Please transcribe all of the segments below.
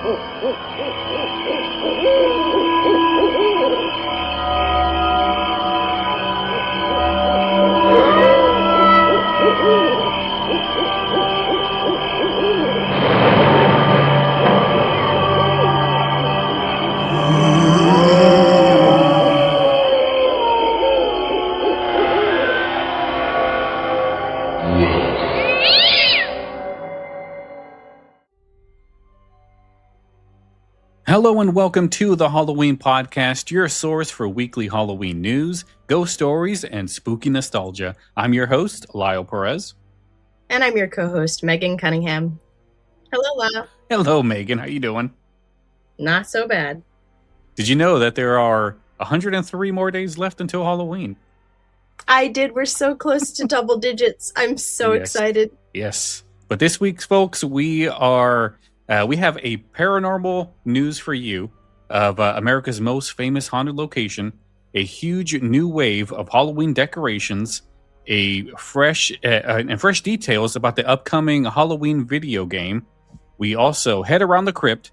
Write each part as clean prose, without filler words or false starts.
Hello and welcome to the Halloween Podcast, your source for weekly Halloween news, ghost stories, and spooky nostalgia. I'm your host, Lyle Perez. And I'm your co-host, Megan Cunningham. Hello, Lyle. Hello, Megan. How you doing? Not so bad. Did you know that there are 103 more days left until Halloween? I did. We're so close to double digits. I'm so excited. Yes. But this week, folks, we have a paranormal news for you of America's most famous haunted location, a huge new wave of Halloween decorations, fresh details about the upcoming Halloween video game. We also head around the crypt.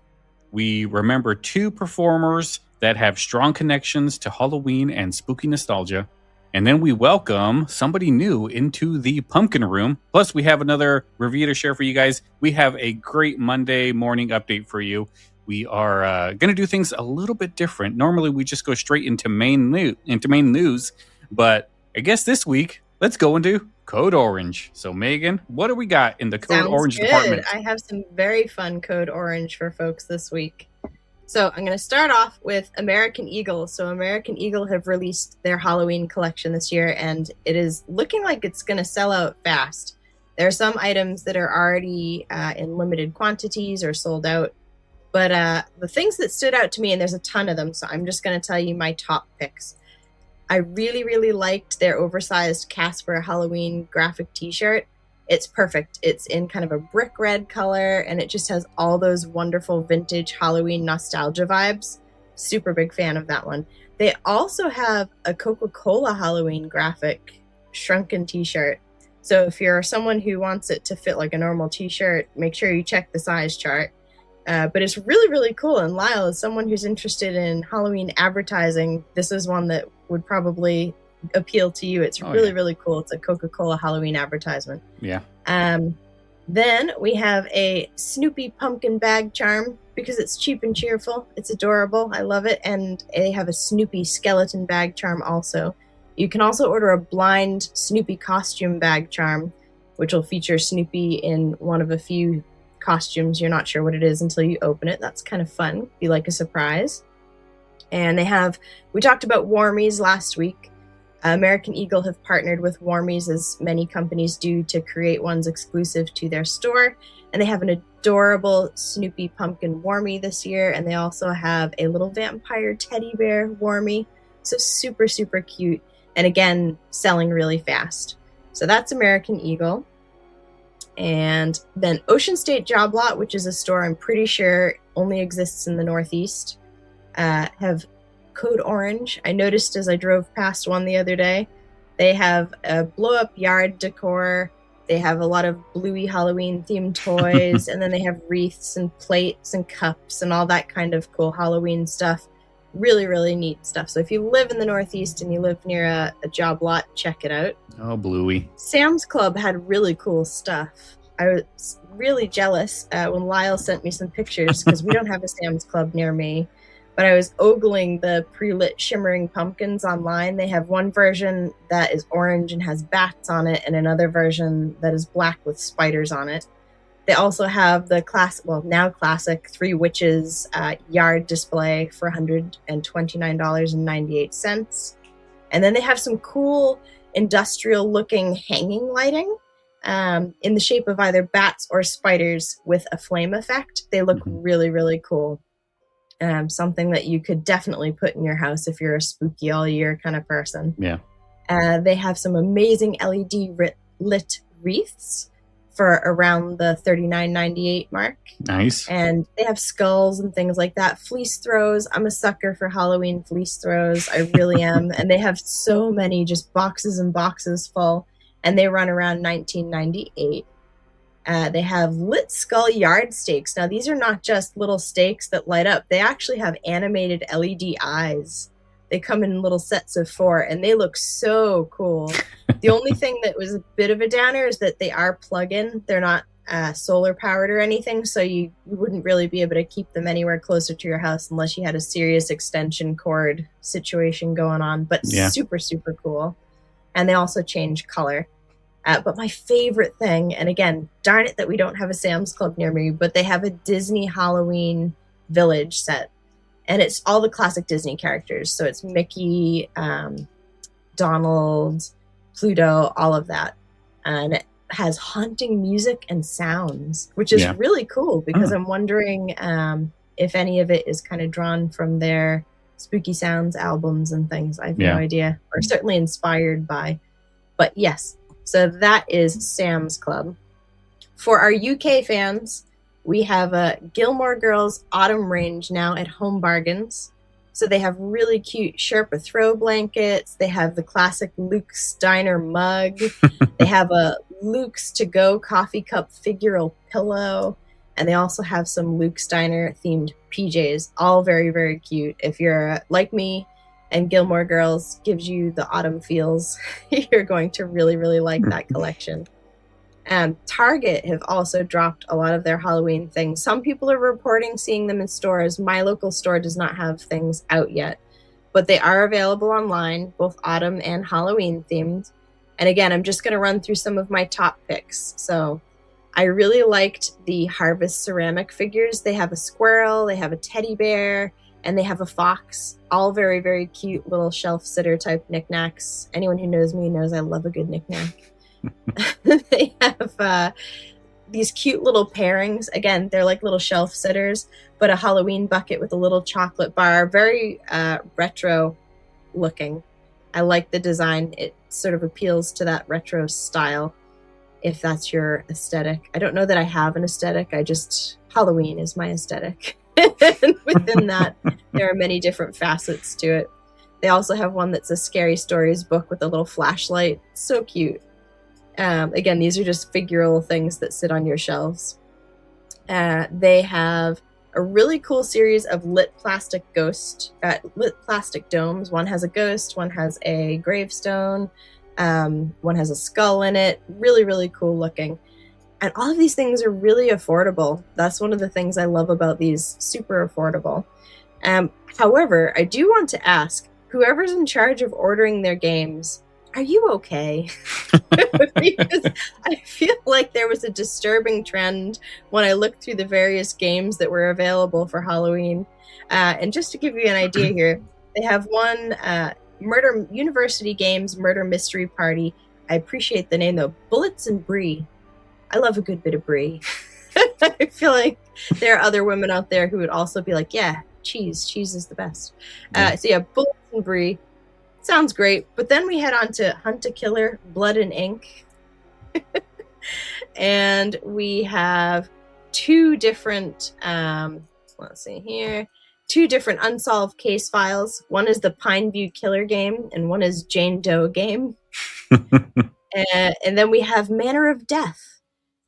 We remember two performers that have strong connections to Halloween and spooky nostalgia. And then we welcome somebody new into the pumpkin room. Plus, we have another review to share for you guys. We have a great Monday morning update for you. We are going to do things a little bit different. Normally, we just go straight into main news. But I guess this week, let's go into Code Orange. So, Megan, what do we got in the Code Orange department? I have some very fun Code Orange for folks this week. So I'm going to start off with American Eagle. So American Eagle have released their Halloween collection this year, and it is looking like it's going to sell out fast. There are some items that are already in limited quantities or sold out. But the things that stood out to me, and there's a ton of them, so I'm just going to tell you my top picks. I really, really liked their oversized Casper Halloween graphic t-shirt. It's perfect. It's in kind of a brick red color, and it just has all those wonderful vintage Halloween nostalgia vibes. Super big fan of that one. They also have a Coca-Cola Halloween graphic shrunken t-shirt. So if you're someone who wants it to fit like a normal t-shirt, make sure you check the size chart. But it's really, really cool. And Lyle, as someone who's interested in Halloween advertising, this is one that would probably appeal to you. It's really cool. It's a Coca-Cola Halloween advertisement. Yeah. Then we have a Snoopy pumpkin bag charm because it's cheap and cheerful. It's adorable. I love it. And they have a Snoopy skeleton bag charm also. You can also order a blind Snoopy costume bag charm, which will feature Snoopy in one of a few costumes. You're not sure what it is until you open it. That's kind of fun. Be like a surprise. And we talked about Warmies last week. American Eagle have partnered with Warmies, as many companies do, to create ones exclusive to their store. And they have an adorable Snoopy pumpkin Warmie this year. And they also have a little vampire teddy bear Warmie. So super, super cute. And again, selling really fast. So that's American Eagle. And then Ocean State Job Lot, which is a store I'm pretty sure only exists in the Northeast, have Code Orange. I noticed as I drove past one the other day, they have a blow-up yard decor. They have a lot of bluey Halloween themed toys, and then they have wreaths and plates and cups and all that kind of cool Halloween stuff. Really, really neat stuff. So if you live in the Northeast and you live near a job lot, check it out. Oh, bluey. Sam's Club had really cool stuff. I was really jealous when Lyle sent me some pictures because we don't have a Sam's Club near me. But I was ogling the pre-lit shimmering pumpkins online. They have one version that is orange and has bats on it, and another version that is black with spiders on it. They also have the now classic Three Witches yard display for $129.98. And then they have some cool industrial-looking hanging lighting in the shape of either bats or spiders with a flame effect. They look really, really cool. Something that you could definitely put in your house if you're a spooky all year kind of person. Yeah. They have some amazing LED lit wreaths for around the $39.98 mark. Nice. And they have skulls and things like that. Fleece throws. I'm a sucker for Halloween fleece throws. I really am. And they have so many, just boxes and boxes full. And they run around $19.98. They have lit skull yard stakes. Now, these are not just little stakes that light up. They actually have animated LED eyes. They come in little sets of 4, and they look so cool. The only thing that was a bit of a downer is that they are plug-in. They're not solar powered or anything, so you wouldn't really be able to keep them anywhere closer to your house unless you had a serious extension cord situation going on. But super, super cool. And they also change color. But my favorite thing, and again, darn it that we don't have a Sam's Club near me, but they have a Disney Halloween Village set. And it's all the classic Disney characters. So it's Mickey, Donald, Pluto, all of that. And it has haunting music and sounds, which is really cool because I'm wondering if any of it is kind of drawn from their Spooky Sounds albums and things. I have no idea. Or certainly inspired by. But yes. So that is Sam's Club. For our UK fans, we have a Gilmore Girls Autumn range now at Home Bargains. So they have really cute Sherpa throw blankets. They have the classic Luke's Diner mug. They have a Luke's To Go coffee cup figural pillow. And they also have some Luke's Diner themed PJs. All very, very cute. If you're like me, and Gilmore Girls gives you the autumn feels, you're going to really, really like that collection. Target have also dropped a lot of their Halloween things. Some people are reporting seeing them in stores. My local store does not have things out yet, but they are available online, both autumn and Halloween themed. And again, I'm just going to run through some of my top picks. So I really liked the Harvest ceramic figures. They have a squirrel, they have a teddy bear, and they have a fox. All very, very cute little shelf sitter type knickknacks. Anyone who knows me knows I love a good knickknack. They have these cute little pairings. Again, they're like little shelf sitters, but a Halloween bucket with a little chocolate bar. Very retro looking. I like the design. It sort of appeals to that retro style, if that's your aesthetic. I don't know that I have an aesthetic. Halloween is my aesthetic. And within that, there are many different facets to it. They also have one that's a Scary Stories book with a little flashlight. So cute. Again, these are just figural things that sit on your shelves. They have a really cool series of lit plastic domes. One has a ghost, one has a gravestone, one has a skull in it. Really, really cool looking. And all of these things are really affordable. That's one of the things I love about these, super affordable. However, I do want to ask, whoever's in charge of ordering their games, are you okay? Because I feel like there was a disturbing trend when I looked through the various games that were available for Halloween. And just to give you an idea here, they have one University Games Murder Mystery Party. I appreciate the name though, Bullets and Brie. I love a good bit of brie. I feel like there are other women out there who would also be like, yeah, cheese is the best. So yeah, bullets and brie. Sounds great. But then we head on to Hunt a Killer, Blood and Ink. And we have two different, let's see here, two different unsolved case files. One is the Pineview Killer game, and one is Jane Doe game. And then we have Manner of Death,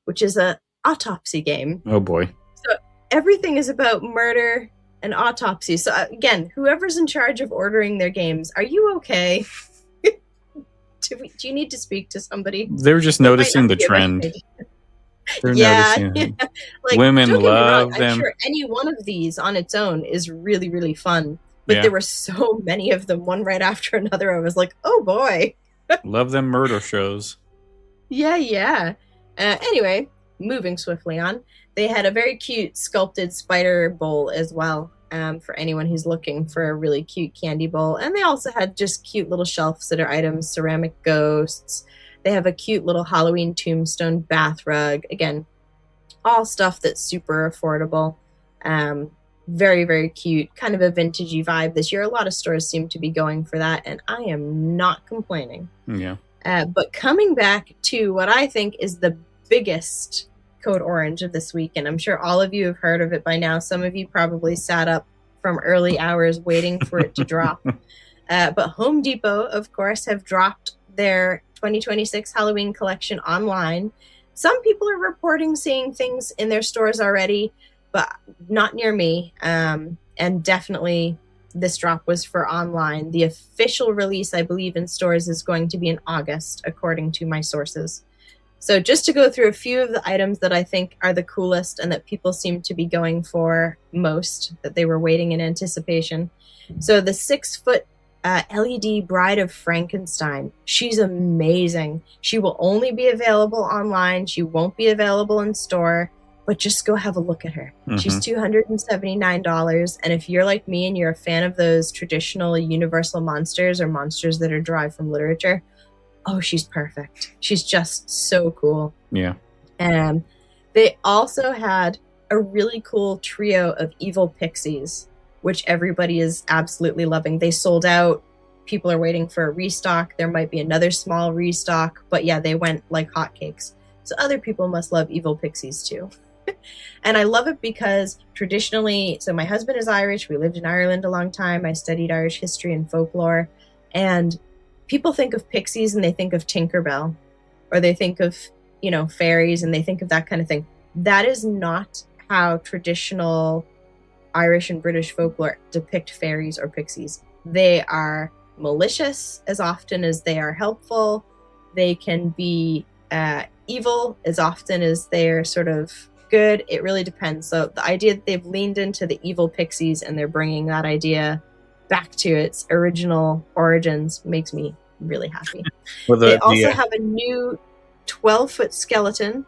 which is a autopsy game. Oh boy. So everything is about murder and autopsy. So again, whoever's in charge of ordering their games, are you okay? Do you need to speak to somebody? They're just noticing the trend. They're noticing. Yeah. Like, women love them. I'm sure any one of these on its own is really, really fun. But there were so many of them, one right after another. I was like, oh boy. Love them murder shows. Yeah. Anyway, moving swiftly on, they had a very cute sculpted spider bowl as well, for anyone who's looking for a really cute candy bowl. And they also had just cute little shelf sitter items, ceramic ghosts. They have a cute little Halloween tombstone bath rug. Again, all stuff that's super affordable. Very, very cute. Kind of a vintagey vibe this year. A lot of stores seem to be going for that, and I am not complaining. Yeah. But coming back to what I think is the biggest Code Orange of this week, and I'm sure all of you have heard of it by now. Some of you probably sat up from early hours waiting for it to drop. But Home Depot, of course, have dropped their 2026 Halloween collection online. Some people are reporting seeing things in their stores already, but not near me. And definitely this drop was for online. The official release, I believe, in stores is going to be in August, according to my sources. So just to go through a few of the items that I think are the coolest and that people seem to be going for most, that they were waiting in anticipation. So the 6-foot LED Bride of Frankenstein. She's amazing. She will only be available online. She won't be available in store, but just go have a look at her. Mm-hmm. She's $279. And if you're like me and you're a fan of those traditional universal monsters or monsters that are derived from literature, oh, she's perfect. She's just so cool. Yeah. And they also had a really cool trio of evil pixies, which everybody is absolutely loving. They sold out. People are waiting for a restock. There might be another small restock, but yeah, they went like hotcakes. So other people must love evil pixies too. And I love it because traditionally, so my husband is Irish. We lived in Ireland a long time. I studied Irish history and folklore. And people think of pixies and they think of Tinkerbell, or they think of, fairies, and they think of that kind of thing. That is not how traditional Irish and British folklore depict fairies or pixies. They are malicious as often as they are helpful. They can be evil as often as they're sort of good. It really depends. So the idea that they've leaned into the evil pixies and they're bringing that idea back to its original origins makes me really happy. They also have a new 12-foot skeleton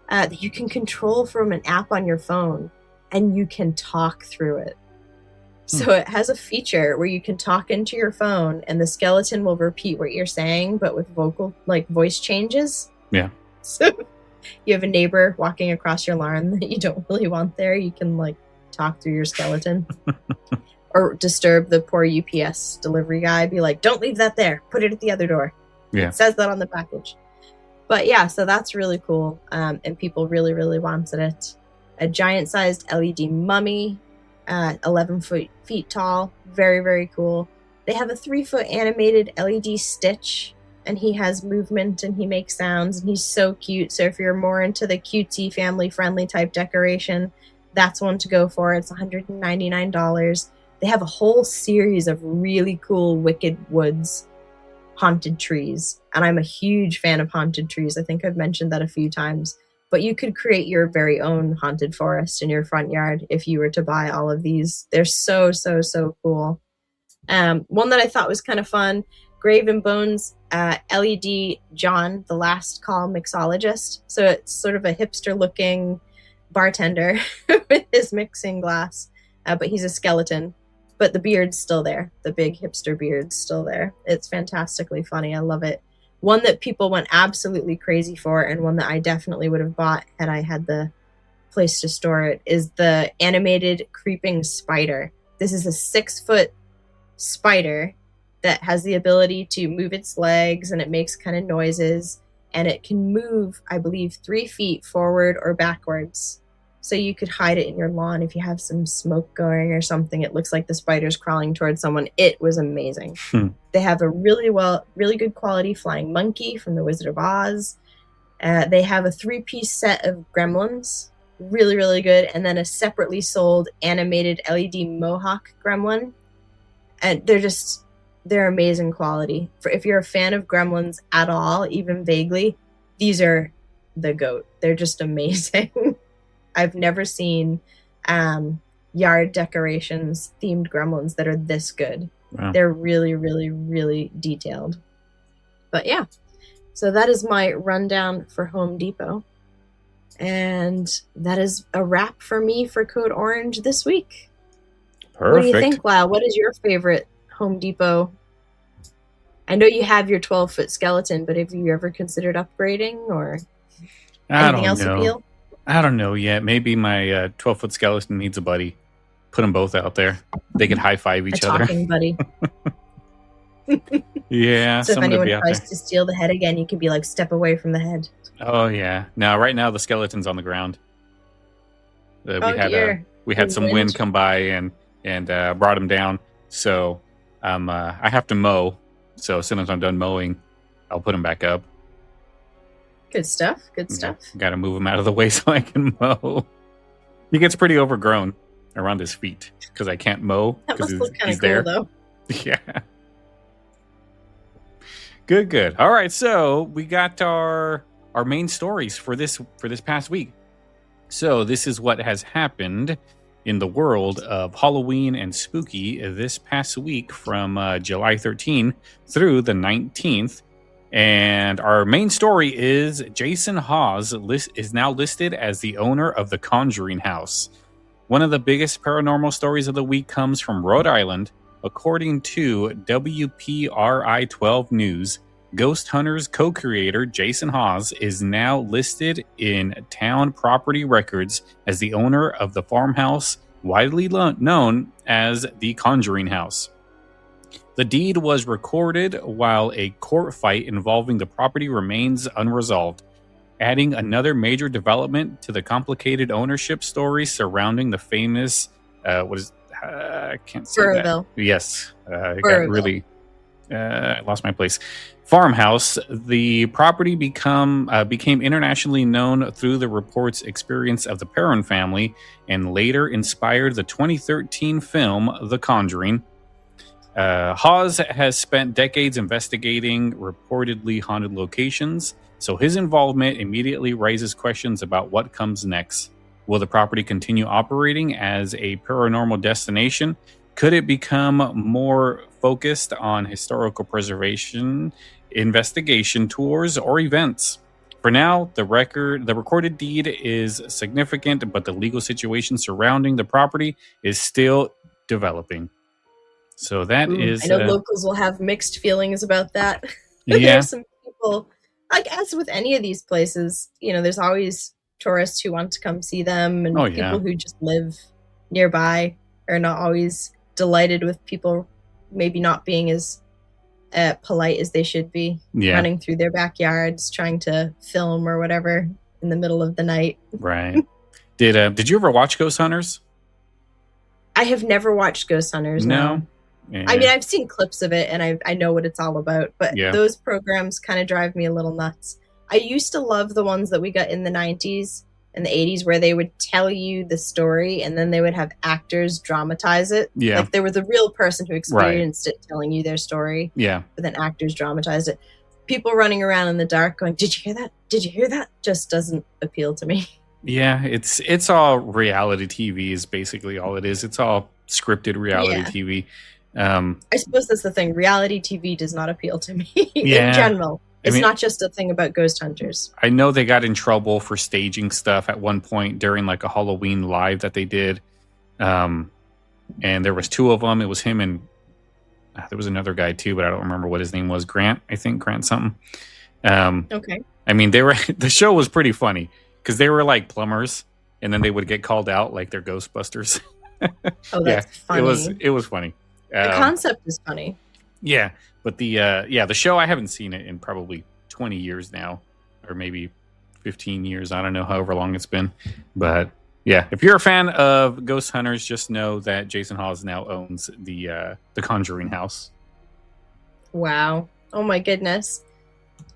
that you can control from an app on your phone, and you can talk through it. So it has a feature where you can talk into your phone and the skeleton will repeat what you're saying, but with voice changes. Yeah. So you have a neighbor walking across your lawn that you don't really want there. You can talk through your skeleton. Or disturb the poor UPS delivery guy. Be like, don't leave that there. Put it at the other door. Yeah. It says that on the package. But yeah, so that's really cool. And people really, really wanted it. A giant-sized LED mummy, 11 feet tall. Very, very cool. They have a 3-foot animated LED Stitch. And he has movement and he makes sounds. And he's so cute. So if you're more into the cutesy, family-friendly type decoration, that's one to go for. It's $199. They have a whole series of really cool Wicked Woods haunted trees. And I'm a huge fan of haunted trees. I think I've mentioned that a few times. But you could create your very own haunted forest in your front yard if you were to buy all of these. They're so, so, so cool. One that I thought was kind of fun, Grave and Bones LED John, the Last Call Mixologist. So it's sort of a hipster-looking bartender with his mixing glass. But he's a skeleton. But the beard's still there. The big hipster beard's still there. It's fantastically funny. I love it. One that people went absolutely crazy for, and one that I definitely would have bought had I had the place to store it, is the animated creeping spider. This is a 6-foot spider that has the ability to move its legs, and it makes kind of noises, and it can move, I believe, 3 feet forward or backwards. So you could hide it in your lawn if you have some smoke going or something. It looks like the spider's crawling towards someone. It was amazing. They have a really good quality flying monkey from The Wizard of Oz. They have a 3-piece set of gremlins. Really, really good. And then a separately sold animated LED mohawk gremlin. And they're amazing quality. If you're a fan of gremlins at all, even vaguely, these are the GOAT. They're just amazing. I've never seen yard decorations themed gremlins that are this good. Wow. They're really, really, really detailed. But yeah, so that is my rundown for Home Depot. And that is a wrap for me for Code Orange this week. Perfect. What do you think, Lau? What is your favorite Home Depot? I know you have your 12-foot skeleton, but have you ever considered upgrading or anything else appeal? I don't know yet. Maybe my 12-foot skeleton needs a buddy. Put them both out there. They can high-five each other. Talking buddy. Yeah. So if anyone tries to steal the head again, you can be like, step away from the head. Oh, yeah. Now, right now, the skeleton's on the ground. We had some wind come by and brought him down. So I have to mow. So as soon as I'm done mowing, I'll put him back up. Good stuff. Good stuff. Got to move him out of the way so I can mow. He gets pretty overgrown around his feet because I can't mow That because must look kind he's of cool, there. though. Yeah. Good. All right, so we got our main stories for this past week. So this is what has happened in the world of Halloween and spooky this past week from July 13 through the 19th. And our main story is Jason Hawes is now listed as the owner of the Conjuring House. One of the biggest paranormal stories of the week comes from Rhode Island. According to WPRI 12 News, Ghost Hunters co-creator Jason Hawes is now listed in town property records as the owner of the farmhouse widely known as the Conjuring House. The deed was recorded while a court fight involving the property remains unresolved, adding another major development to the complicated ownership story surrounding the famous I can't say Burrville. that. Yes, it got really. I lost my place. Farmhouse. The property became internationally known through the report's experience of the Perron family, and later inspired the 2013 film The Conjuring. Hawes has spent decades investigating reportedly haunted locations, so his involvement immediately raises questions about what comes next. Will the property continue operating as a paranormal destination? Could it become more focused on historical preservation, investigation tours, or events? For now, the recorded deed is significant, but the legal situation surrounding the property is still developing. So that is. I know locals will have mixed feelings about that. Yeah. There's some people, I guess, with any of these places, there's always tourists who want to come see them, and people who just live nearby are not always delighted with people maybe not being as polite as they should be, running through their backyards trying to film or whatever in the middle of the night. Right. Did you ever watch Ghost Hunters? I have never watched Ghost Hunters. No. Yeah. I mean, I've seen clips of it and I know what it's all about, but those programs kind of drive me a little nuts. I used to love the ones that we got in the 90s and the 80s where they would tell you the story and then they would have actors dramatize it. Yeah. Like they were the real person who experienced it telling you their story. Yeah. But then actors dramatized it. People running around in the dark going, "Did you hear that? Did you hear that?" just doesn't appeal to me. Yeah, it's all reality TV is basically all it is. It's all scripted reality TV. I suppose that's the thing. Reality TV does not appeal to me in general. It's not just a thing about Ghost Hunters. I know they got in trouble for staging stuff at one point during like a Halloween live that they did. And there was two of them. It was him and there was another guy too, but I don't remember what his name was. Grant something. Okay. I mean, the show was pretty funny because they were like plumbers and then they would get called out like they're Ghostbusters. Oh, that's funny. It was funny. The concept is funny. Yeah, but the show, I haven't seen it in probably 20 years now, or maybe 15 years. I don't know, however long it's been. But yeah, if you're a fan of Ghost Hunters, just know that Jason Hawes now owns the Conjuring House. Wow. Oh my goodness.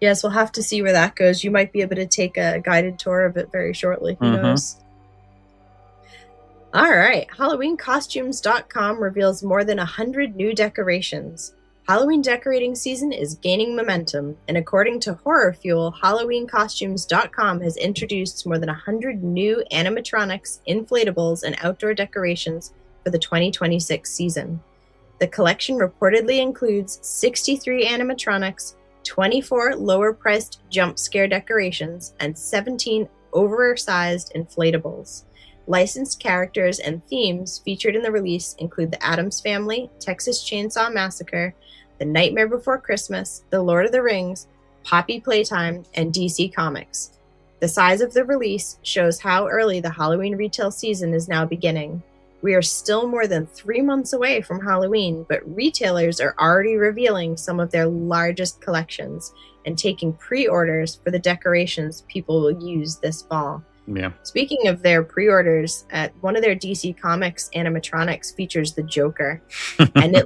Yes, we'll have to see where that goes. You might be able to take a guided tour of it very shortly. Who knows? All right. HalloweenCostumes.com reveals more than 100 new decorations. Halloween decorating season is gaining momentum, and according to Horror Fuel, HalloweenCostumes.com has introduced more than 100 new animatronics, inflatables, and outdoor decorations for the 2026 season. The collection reportedly includes 63 animatronics, 24 lower-priced jump scare decorations, and 17 oversized inflatables. Licensed characters and themes featured in the release include the Addams Family, Texas Chainsaw Massacre, The Nightmare Before Christmas, The Lord of the Rings, Poppy Playtime, and DC Comics. The size of the release shows how early the Halloween retail season is now beginning. We are still more than 3 months away from Halloween, but retailers are already revealing some of their largest collections and taking pre-orders for the decorations people will use this fall. Yeah. Speaking of their pre-orders, one of their DC Comics animatronics features the Joker, and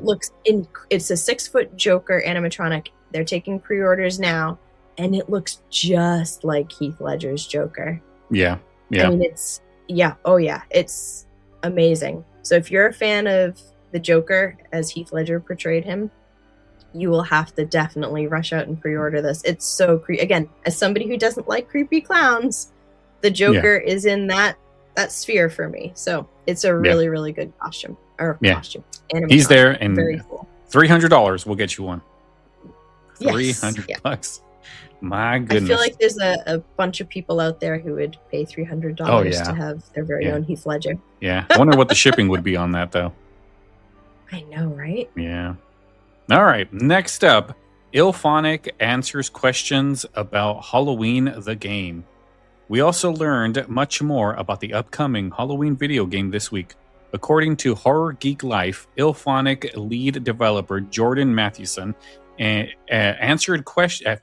it's a 6-foot Joker animatronic. They're taking pre-orders now, and it looks just like Heath Ledger's Joker. Yeah. I mean, it's amazing. So if you're a fan of the Joker as Heath Ledger portrayed him, you will have to definitely rush out and pre-order this. It's so again, as somebody who doesn't like creepy clowns, the Joker is in that sphere for me. So it's a really, really good costume. Costume. He's there, and very cool. $300 will get you one. Yes. $300. My goodness. I feel like there's a bunch of people out there who would pay $300 to have their very own Heath Ledger. Yeah. I wonder what the shipping would be on that, though. I know, right? Yeah. All right. Next up, Ilphonic answers questions about Halloween the game. We also learned much more about the upcoming Halloween video game this week. According to Horror Geek Life, Ilphonic lead developer Jordan Mathewson answered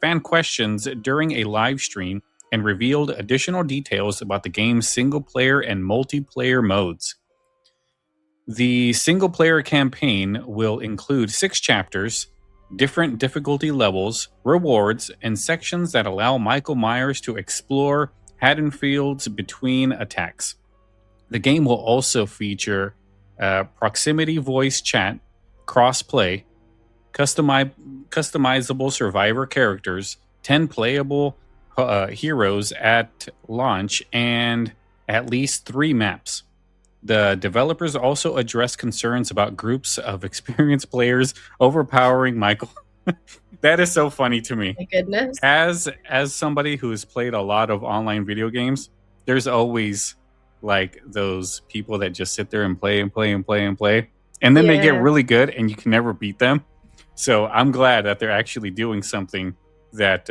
fan questions during a live stream and revealed additional details about the game's single-player and multiplayer modes. The single-player campaign will include 6 chapters, different difficulty levels, rewards, and sections that allow Michael Myers to explore Haddonfield's between attacks. The game will also feature proximity voice chat, cross-play, customizable survivor characters, 10 playable heroes at launch, and at least 3 maps. The developers also address concerns about groups of experienced players overpowering Michael. That is so funny to me. My goodness. As somebody who has played a lot of online video games, there's always like those people that just sit there and play and play and play and play. And then they get really good and you can never beat them. So I'm glad that they're actually doing something that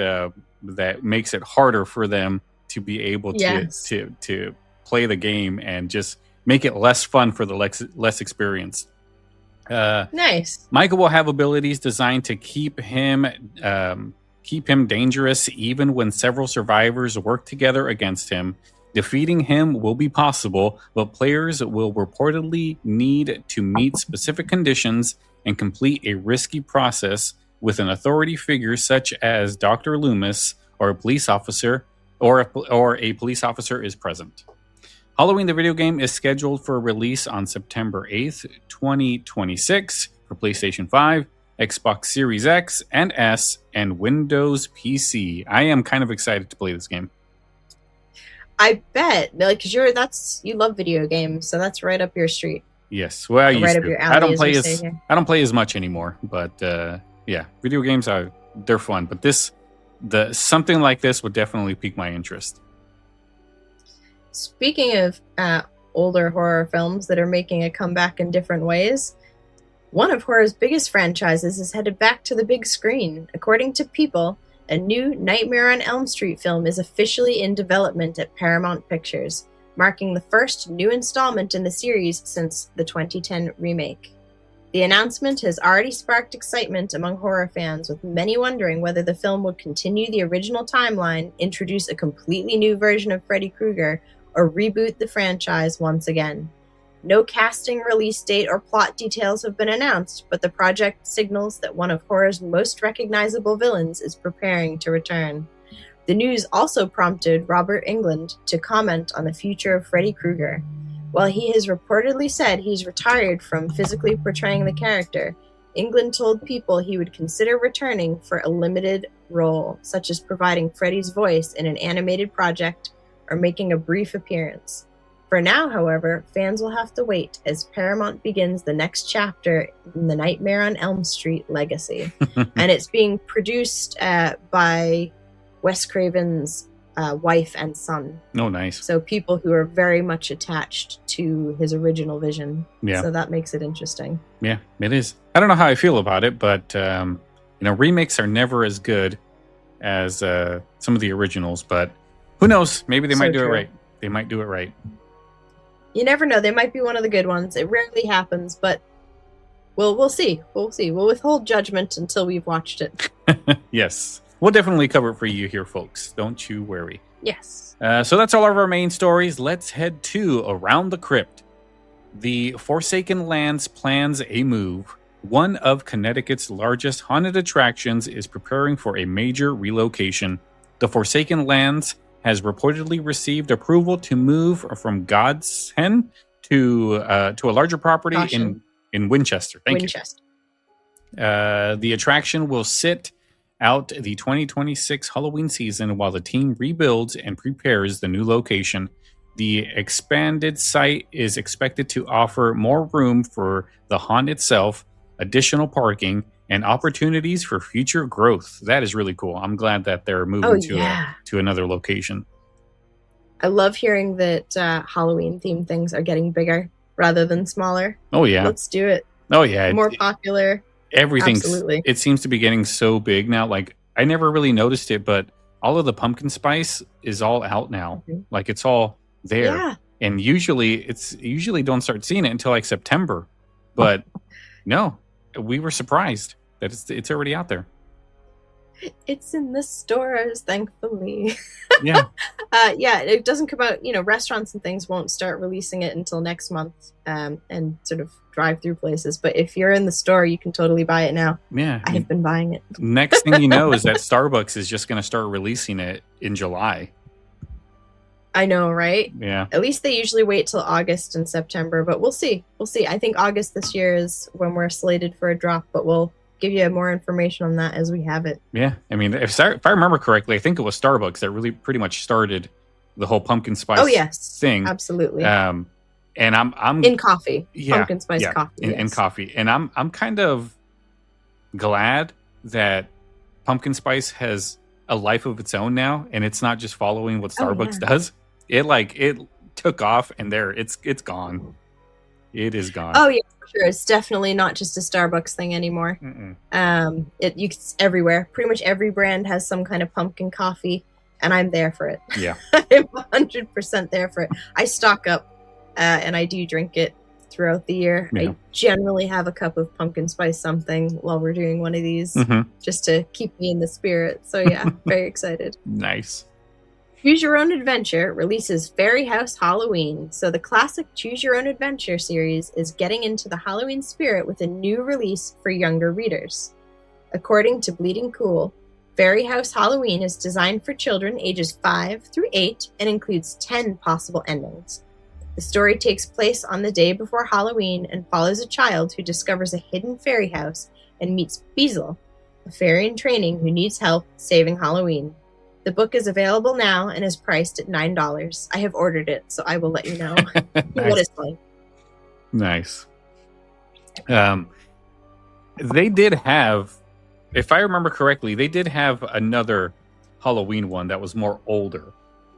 that makes it harder for them to be able to play the game and just make it less fun for the less experienced. Nice. Michael will have abilities designed to keep him dangerous even when several survivors work together against him. Defeating him will be possible, but players will reportedly need to meet specific conditions and complete a risky process with an authority figure such as Dr. Loomis or a police officer, or a police officer is present. Halloween the video game is scheduled for release on September 8th, 2026 for PlayStation 5, Xbox Series X and S, and Windows PC. I am kind of excited to play this game. I bet, because you love video games, so that's right up your street. Yes, well, I used up to. your alley, I don't play as much anymore, but video games they're fun. But something like this would definitely pique my interest. Speaking of older horror films that are making a comeback in different ways, one of horror's biggest franchises is headed back to the big screen. According to People, a new Nightmare on Elm Street film is officially in development at Paramount Pictures, marking the first new installment in the series since the 2010 remake. The announcement has already sparked excitement among horror fans, with many wondering whether the film would continue the original timeline, introduce a completely new version of Freddy Krueger, or reboot the franchise once again. No casting, release date, or plot details have been announced, but the project signals that one of horror's most recognizable villains is preparing to return. The news also prompted Robert Englund to comment on the future of Freddy Krueger. While he has reportedly said he's retired from physically portraying the character, Englund told People he would consider returning for a limited role, such as providing Freddy's voice in an animated project or making a brief appearance. For now, however, fans will have to wait as Paramount begins the next chapter in the Nightmare on Elm Street legacy. And it's being produced by Wes Craven's wife and son. Oh, nice. So people who are very much attached to his original vision. Yeah. So that makes it interesting. Yeah, it is. I don't know how I feel about it, but remakes are never as good as some of the originals, but who knows? Maybe they might do it right. They might do it right. You never know. They might be one of the good ones. It rarely happens, but we'll see. We'll see. We'll withhold judgment until we've watched it. Yes. We'll definitely cover it for you here, folks. Don't you worry. Yes. So that's all of our main stories. Let's head to Around the Crypt. The Forsaken Lands plans a move. One of Connecticut's largest haunted attractions is preparing for a major relocation. The Forsaken Lands has reportedly received approval to move from Godsend to a larger property in Winchester. Thank you. The attraction will sit out the 2026 Halloween season while the team rebuilds and prepares the new location. The expanded site is expected to offer more room for the haunt itself, additional parking, and opportunities for future growth. That is really cool. I'm glad that they're moving to another location. I love hearing that Halloween themed things are getting bigger rather than smaller. Oh yeah, let's do it. Oh yeah, more popular. It seems to be getting so big now. Like, I never really noticed it, but all of the pumpkin spice is all out now. Mm-hmm. Like, it's all there. Yeah. And usually don't start seeing it until like September. But no, we were surprised that it's already out there. It's in the stores, thankfully. Yeah. It doesn't come out, restaurants and things won't start releasing it until next month, and sort of drive-through places. But if you're in the store, you can totally buy it now. Yeah. I have been buying it. Next thing you know is that Starbucks is just going to start releasing it in July. I know, right? Yeah. At least they usually wait till August and September, but we'll see. I think August this year is when we're slated for a drop, but we'll give you more information on that as we have it. Yeah. I mean, if I remember correctly, I think it was Starbucks that really pretty much started the whole pumpkin spice thing. Absolutely. And I'm in coffee. Yeah, pumpkin spice coffee. In coffee. And I'm kind of glad that pumpkin spice has a life of its own now, and it's not just following what Starbucks does. It took off, and it's gone. It is gone. Oh yeah, for sure. It's definitely not just a Starbucks thing anymore. It's everywhere. Pretty much every brand has some kind of pumpkin coffee, and I'm there for it. Yeah, I'm 100% there for it. I stock up, and I do drink it throughout the year. Yeah. I generally have a cup of pumpkin spice something while we're doing one of these, just to keep me in the spirit. So yeah, very excited. Nice. Choose Your Own Adventure releases Fairy House Halloween. So the classic Choose Your Own Adventure series is getting into the Halloween spirit with a new release for younger readers. According to Bleeding Cool, Fairy House Halloween is designed for children ages 5 through 8 and includes 10 possible endings. The story takes place on the day before Halloween and follows a child who discovers a hidden fairy house and meets Beazle, a fairy in training who needs help saving Halloween. The book is available now and is priced at $9. I have ordered it, so I will let you know what it's like. Nice. They did have, if I remember correctly, they did have another Halloween one that was more older.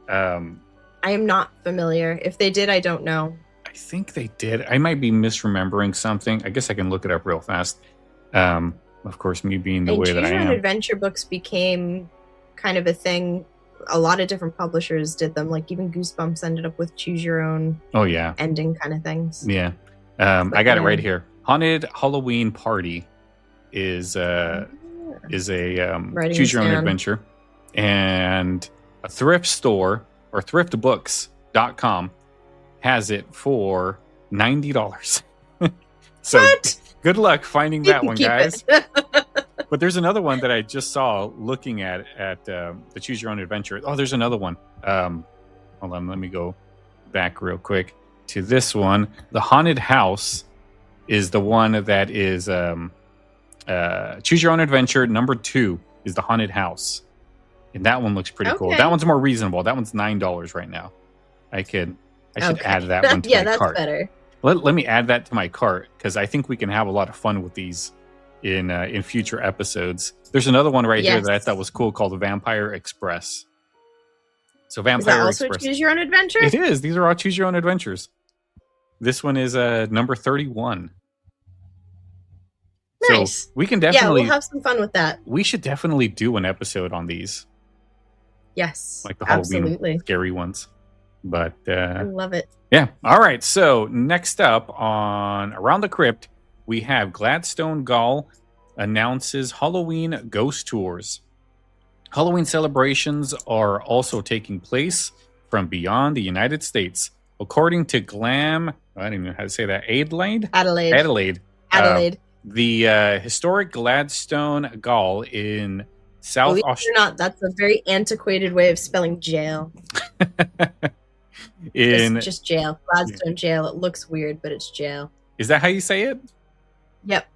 I am not familiar. If they did, I don't know. I think they did. I might be misremembering something. I guess I can look it up real fast. Of course, me being the way that I am. Choose Your Own Adventure books became kind of a thing. A lot of different publishers did them. Like even Goosebumps ended up with Choose Your Own ending kind of things. Yeah. I got it right here. Haunted Halloween Party is a Choose Your Own Adventure. And a thrift store or thriftbooks.com has it for $90. So what? Good luck finding that one, guys. But there's another one that I just saw looking at the Choose Your Own Adventure. Oh, there's another one. Hold on, let me go back real quick to this one. The Haunted House is the one that is Choose Your Own Adventure. Number 2 is the Haunted House. And that one looks pretty cool. That one's more reasonable. That one's $9 right now. I should add that one to my cart. Yeah, that's better. Let me add that to my cart because I think we can have a lot of fun with these in future episodes. There's another one right here that I thought was cool called the Vampire Express. So Vampire Express. Is that also Choose Your Own Adventure? It is. These are all Choose Your Own Adventures. This one is number 31. Nice. So we can definitely we'll have some fun with that. We should definitely do an episode on these. Yes. Like the Halloween scary ones. But I love it. Yeah. All right. So next up on Around the Crypt, we have Gladstone Gaol announces Halloween ghost tours. Halloween celebrations are also taking place from beyond the United States. According to I don't even know how to say that, Adelaide. The historic Gladstone Gaol in South Believe it Australia. or not, that's a very antiquated way of spelling jail. Just jail. Gladstone Jail. It looks weird, but it's jail. Is that how you say it? Yep.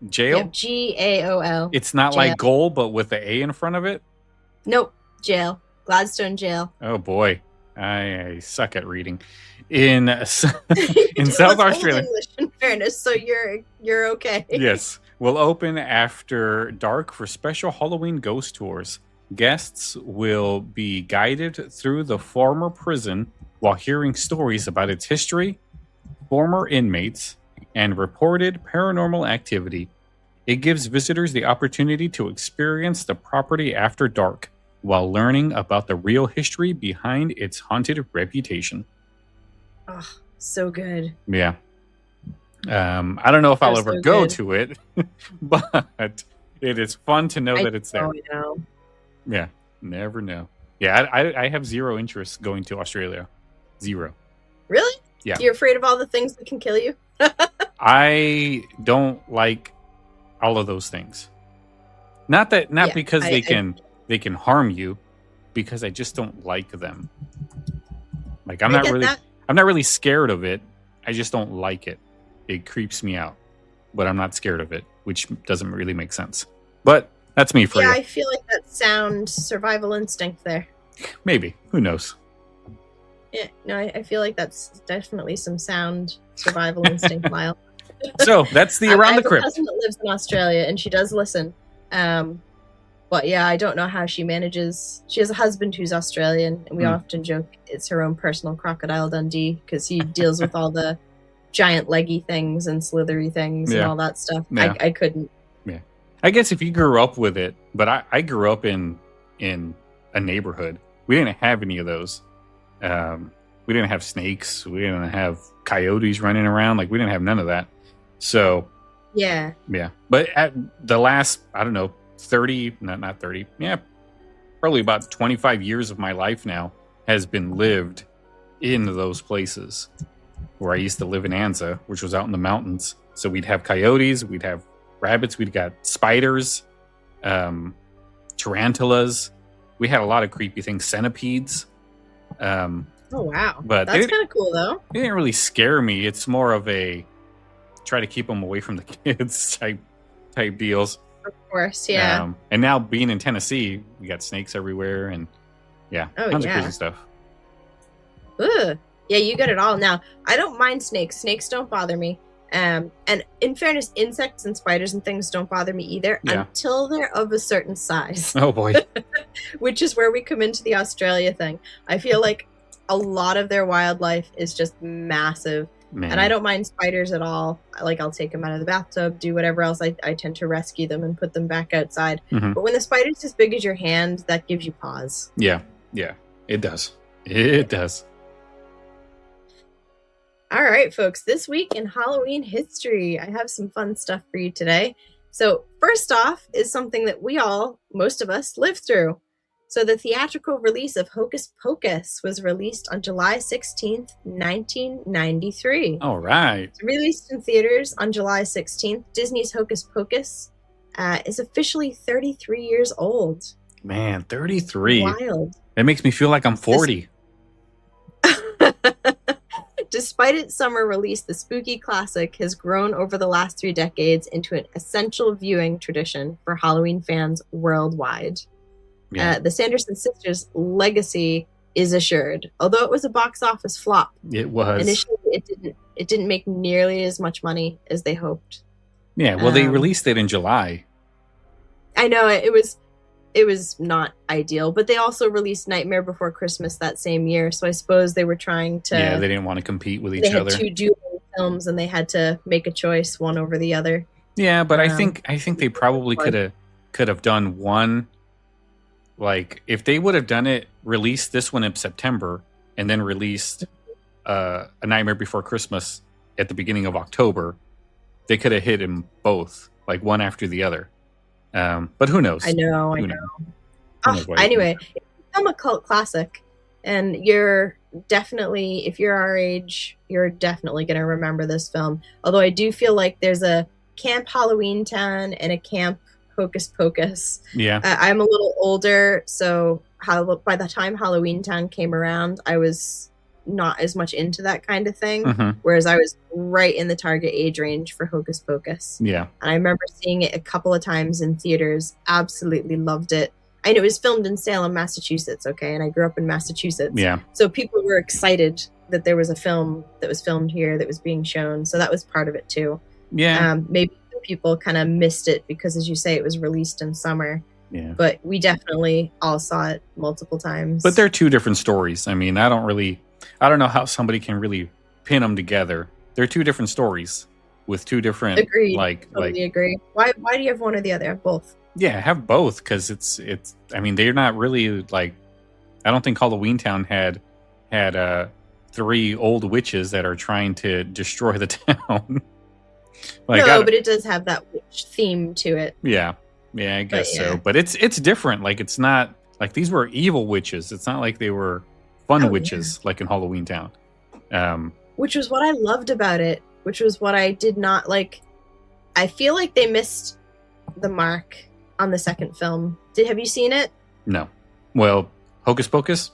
Jail? Yep. Gaol. It's not jail. like goal, but with the A in front of it? Nope. Jail. Gladstone Jail. Oh, boy. I suck at reading. In South Australia. English, in fairness, so you're okay. Yes. Will open after dark for special Halloween ghost tours. Guests will be guided through the former prison while hearing stories about its history, former inmates, and reported paranormal activity. It gives visitors the opportunity to experience the property after dark while learning about the real history behind its haunted reputation. Oh, so good. Yeah. I don't know if I'll ever go to it, but it is fun to know that it's there. I know. Yeah, never know. Yeah, I have zero interest going to Australia. Zero. Really? Yeah. You're afraid of all the things that can kill you? I don't like all of those things. Not because they can harm you, because I just don't like them. Like I'm not really scared of it. I just don't like it. It creeps me out, but I'm not scared of it, which doesn't really make sense. But that's me for you. Yeah, I feel like that sound survival instinct there. Maybe. Who knows? Yeah, no, I feel like that's definitely some sound survival instinct, Lyle. So that's the Around the Crypt. I have a cousin that lives in Australia, and she does listen. But yeah, I don't know how she manages. She has a husband who's Australian, and we often joke it's her own personal Crocodile Dundee because he deals with all the giant leggy things and slithery things and all that stuff. Yeah. I couldn't. Yeah, I guess if you grew up with it, but I grew up in a neighborhood. We didn't have any of those. We didn't have snakes. We didn't have coyotes running around. Like we didn't have none of that. So yeah. But at the last, I don't know, 30, not 30. Yeah, probably about 25 years of my life now has been lived in those places. Where I used to live in Anza, which was out in the mountains. So we'd have coyotes, we'd have rabbits, we'd got spiders, tarantulas. We had a lot of creepy things, centipedes. Oh, wow. But that's kind of cool, though. It didn't really scare me. It's more of a try to keep them away from the kids type deals. Of course, yeah. And now being in Tennessee, we got snakes everywhere and tons of crazy stuff. Ugh. Yeah, you get it all. Now, I don't mind snakes. Snakes don't bother me. And in fairness, insects and spiders and things don't bother me either until they're of a certain size. Oh, boy. Which is where we come into the Australia thing. I feel like a lot of their wildlife is just massive. Man. And I don't mind spiders at all. Like, I'll take them out of the bathtub, do whatever else. I tend to rescue them and put them back outside. Mm-hmm. But when the spider's as big as your hand, that gives you pause. Yeah, it does. It does. All right, folks, this week in Halloween history, I have some fun stuff for you today. So first off is something that most of us, lived through. So the theatrical release of Hocus Pocus was released on July 16th, 1993. All right. It's released in theaters on July 16th. Disney's Hocus Pocus is officially 33 years old. Man, 33. Wild. That makes me feel like I'm 40. Despite its summer release, the spooky classic has grown over the last 3 decades into an essential viewing tradition for Halloween fans worldwide. Yeah. The Sanderson sisters' legacy is assured, although it was a box office flop. It was. Initially, it didn't make nearly as much money as they hoped. Yeah, well, they released it in July. I know it was not ideal, but they also released Nightmare Before Christmas that same year, so I suppose they were trying to... Yeah, they didn't want to compete with each other. They had 2 dual films, and they had to make a choice, one over the other. Yeah, but I think they probably could have done one... Like, if they would have done it, released this one in September, and then released A Nightmare Before Christmas at the beginning of October, they could have hit them both, like one after the other. But who knows? I know. Anyway, it's become a cult classic, and you're definitely, if you're our age, you're definitely going to remember this film. Although I do feel like there's a Camp Halloween Town and a Camp Hocus Pocus. Yeah. I'm a little older, so by the time Halloween Town came around, I was not as much into that kind of thing. Mm-hmm. Whereas I was right in the target age range for Hocus Pocus. Yeah. And I remember seeing it a couple of times in theaters. Absolutely loved it. I know it was filmed in Salem, Massachusetts, okay? And I grew up in Massachusetts. Yeah. So people were excited that there was a film that was filmed here that was being shown. So that was part of it too. Yeah. Maybe people kind of missed it because, as you say, it was released in summer. Yeah. But we definitely all saw it multiple times. But they're two different stories. I mean, I don't know how somebody can really pin them together. They're two different stories with two different. Agreed. Totally agree. Why do you have one or the other? Have both? Yeah, have both, because it's. I mean, they're not really like. I don't think Halloween Town had 3 old witches that are trying to destroy the town. No, but it does have that witch theme to it. Yeah, I guess so. But it's different. Like, it's not like these were evil witches. It's not like they were fun witches like in Halloween Town. Which was what I loved about it. Which was what I did not like. I feel like they missed the mark on the second film. Have you seen it? No. Well, Hocus Pocus?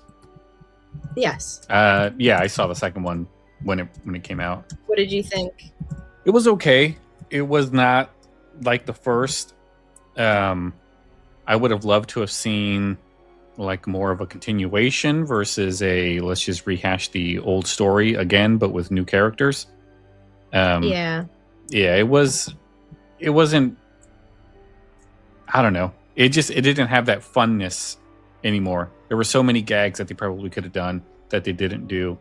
Yes. Yeah, I saw the second one when it came out. What did you think? It was okay. It was not like the first. I would have loved to have seen like more of a continuation versus let's just rehash the old story again, but with new characters. Yeah, it wasn't. I don't know. It didn't have that funness anymore. There were so many gags that they probably could have done that they didn't do.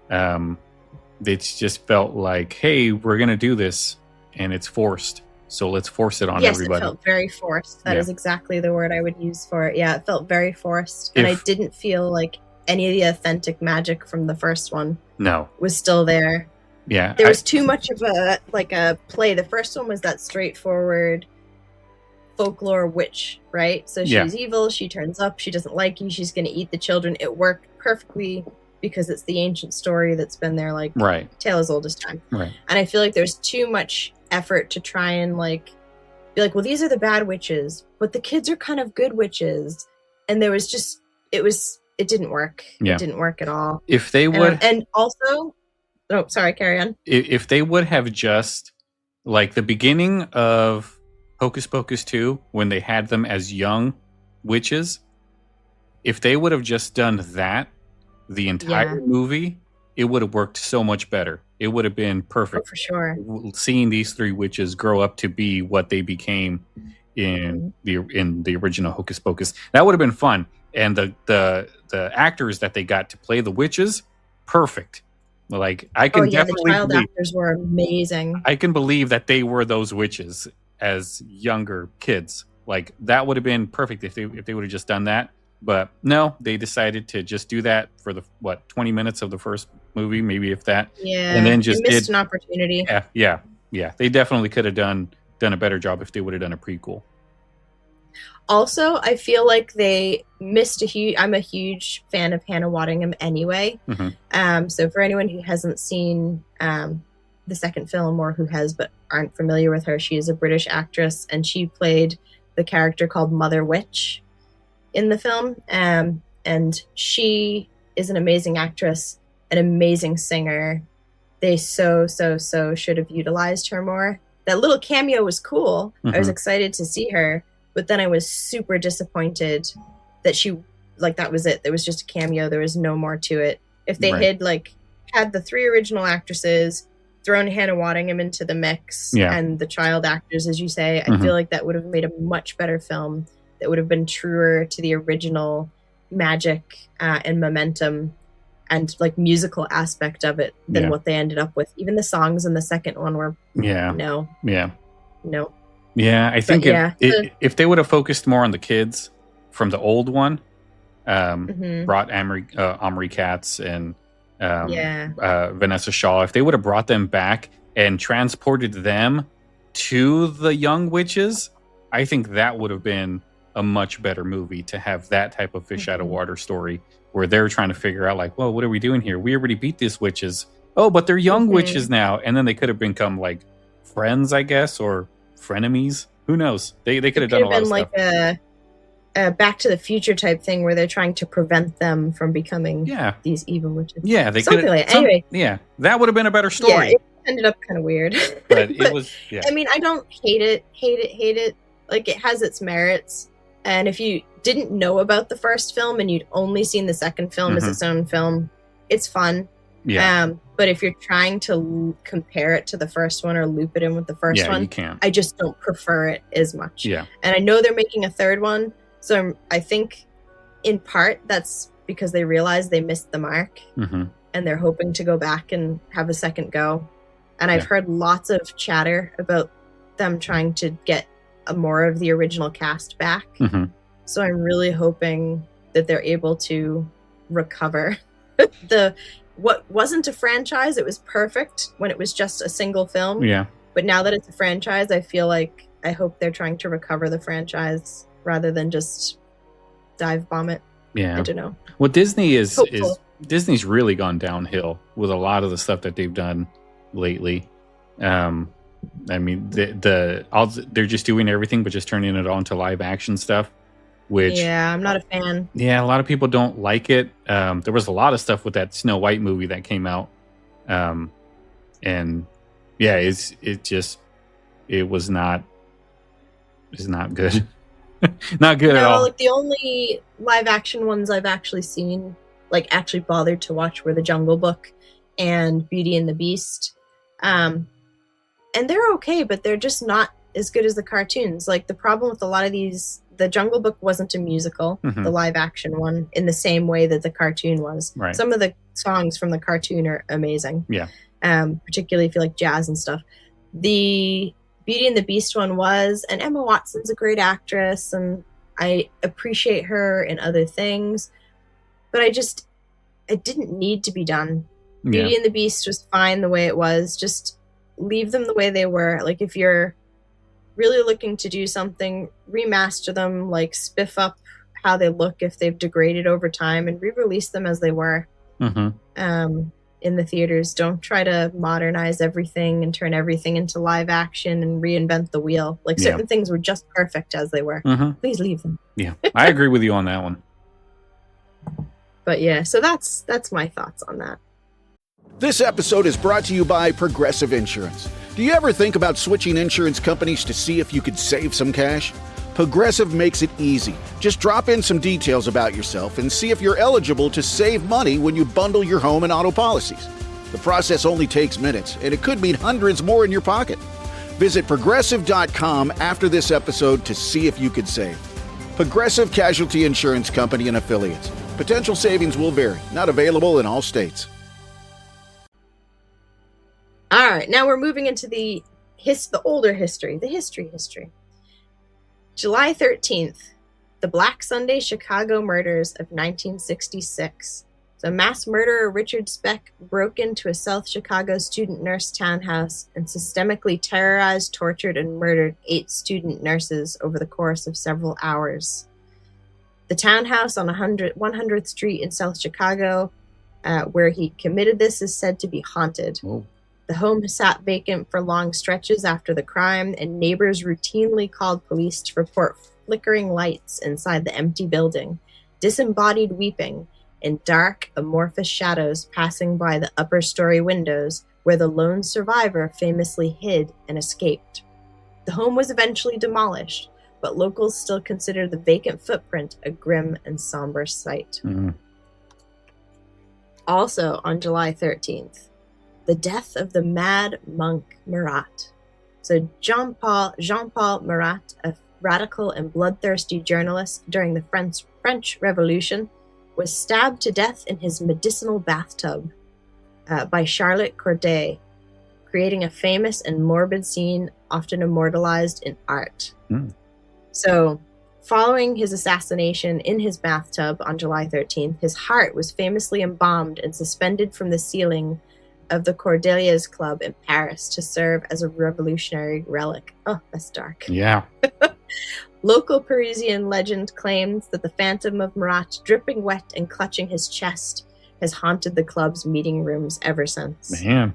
It just felt like, hey, we're going to do this, and it's forced. So let's force it on everybody. Yes, it felt very forced. That is exactly the word I would use for it. Yeah, it felt very forced. And I didn't feel like any of the authentic magic from the first one was still there. Yeah. There was too much of a play. The first one was that straightforward folklore witch, right? So she's evil, she turns up, she doesn't like you, she's going to eat the children. It worked perfectly because it's the ancient story that's been there tale as old as time. Right. And I feel like there's too much effort to try and be like, well, these are the bad witches, but the kids are kind of good witches. And there was just, it didn't work. Yeah. It didn't work at all. If they would... And also... Oh, sorry, carry on. If they would have just, like the beginning of Hocus Pocus 2, when they had them as young witches, if they would have just done that, the entire movie, it would have worked so much better. It would have been perfect. Oh, for sure. Seeing these 3 witches grow up to be what they became in the original Hocus Pocus, that would have been fun. And the actors that they got to play the witches, perfect. Like, I can definitely the child actors were amazing. I can believe that they were those witches as younger kids. Like, that would have been perfect if they would have just done that. But no, they decided to just do that for the 20 minutes of the first movie, maybe if that. Yeah, and then just missed an opportunity. Yeah. They definitely could have done a better job if they would have done a prequel. Also, I feel like they missed I'm a huge fan of Hannah Waddingham anyway. Mm-hmm. So for anyone who hasn't seen the second film, or who has but aren't familiar with her, she is a British actress, and she played the character called Mother Witch in the film. And she is an amazing actress, an amazing singer. They so should have utilized her more. That little cameo was cool. Mm-hmm. I was excited to see her. But then I was super disappointed that that was it. There was just a cameo. There was no more to it. If they had the 3 original actresses, thrown Hannah Waddingham into the mix, and the child actors, as you say, I feel like that would have made a much better film that would have been truer to the original magic and momentum and musical aspect of it than what they ended up with. Even the songs in the second one were no. Yeah, I think if they would have focused more on the kids from the old one, brought Omri Katz and Vanessa Shaw, if they would have brought them back and transported them to the young witches, I think that would have been a much better movie, to have that type of fish out of water story where they're trying to figure out well, what are we doing here? We already beat these witches. Oh, but they're young witches now. And then they could have become friends, I guess, or frenemies. Who knows? They could have done a lot of stuff. It could have been like a Back to the Future type thing where they're trying to prevent them from becoming these evil witches. Yeah, they something like that. Anyway. Yeah, that would have been a better story. Yeah, it ended up kind of weird. But it was, I mean, I don't hate it. Like, it has its merits. And if you didn't know about the first film and you'd only seen the second film as its own film, it's fun. Yeah. But if you're trying to compare it to the first one or loop it in with the first one, you can't. I just don't prefer it as much. Yeah. And I know they're making a third one. So I think in part that's because they realized they missed the mark and they're hoping to go back and have a second go. And I've heard lots of chatter about them trying to get more of the original cast back. So I'm really hoping that they're able to recover what wasn't a franchise. It was perfect when it was just a single film. Yeah. But now that it's a franchise, I hope they're trying to recover the franchise rather than just dive bomb it. Yeah. I don't know. Well, Disney's really gone downhill with a lot of the stuff that they've done lately. I mean, they're just doing everything but just turning it on to live action stuff, which I'm not a fan. Yeah, a lot of people don't like it. There was a lot of stuff with that Snow White movie that came out. And yeah, it was not good. Not good at all. Like, the only live action ones I've actually seen, like actually bothered to watch, were The Jungle Book and Beauty and the Beast. And they're okay, but they're just not as good as the cartoons. Like, the problem with a lot of these, The Jungle Book wasn't a musical, the live action one, in the same way that the cartoon was. Right. Some of the songs from the cartoon are amazing. Yeah. Particularly if you like jazz and stuff. The Beauty and the Beast one was, and Emma Watson's a great actress, and I appreciate her in other things, but it didn't need to be done. Beauty and the Beast was fine the way it was. Just leave them the way they were. Like, if you're really looking to do something, remaster them, like spiff up how they look if they've degraded over time, and re-release them as they were. In the theaters. Don't try to modernize everything and turn everything into live action and reinvent the wheel. Like, certain things were just perfect as they were. Please leave them. Yeah, I agree with you on that one. But yeah, so that's my thoughts on that. This episode is brought to you by Progressive Insurance. Do you ever think about switching insurance companies to see if you could save some cash? Progressive makes it easy. Just drop in some details about yourself and see if you're eligible to save money when you bundle your home and auto policies. The process only takes minutes, and it could mean hundreds more in your pocket. Visit Progressive.com after this episode to see if you could save. Progressive Casualty Insurance Company and Affiliates. Potential savings will vary. Not available in all states. All right, now we're moving into the older history, the history. July 13th, the Black Sunday Chicago murders of 1966. So mass murderer Richard Speck broke into a South Chicago student nurse townhouse and systemically terrorized, tortured, and murdered 8 student nurses over the course of several hours. The townhouse on 100th Street in South Chicago, where he committed this, is said to be haunted. Oh. The home sat vacant for long stretches after the crime, and neighbors routinely called police to report flickering lights inside the empty building, disembodied weeping, and dark, amorphous shadows passing by the upper story windows where the lone survivor famously hid and escaped. The home was eventually demolished, but locals still consider the vacant footprint a grim and somber sight. Also on July 13th, the death of the mad monk Marat. So Jean-Paul Marat, a radical and bloodthirsty journalist during the French Revolution, was stabbed to death in his medicinal bathtub by Charlotte Corday, creating a famous and morbid scene often immortalized in art. So, following his assassination in his bathtub on July 13th, his heart was famously embalmed and suspended from the ceiling of the Cordeliers Club in Paris to serve as a revolutionary relic. Oh, that's dark. Yeah. Local Parisian legend claims that the phantom of Marat, dripping wet and clutching his chest, has haunted the club's meeting rooms ever since. Man.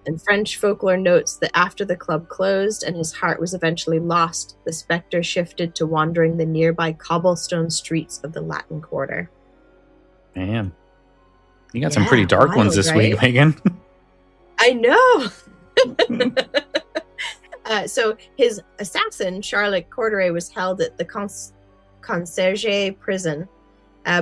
And French folklore notes that after the club closed and his heart was eventually lost, the specter shifted to wandering the nearby cobblestone streets of the Latin Quarter. Man, you got some pretty dark ones this week, Megan. I know. So his assassin, Charlotte Corday, was held at the Concierge prison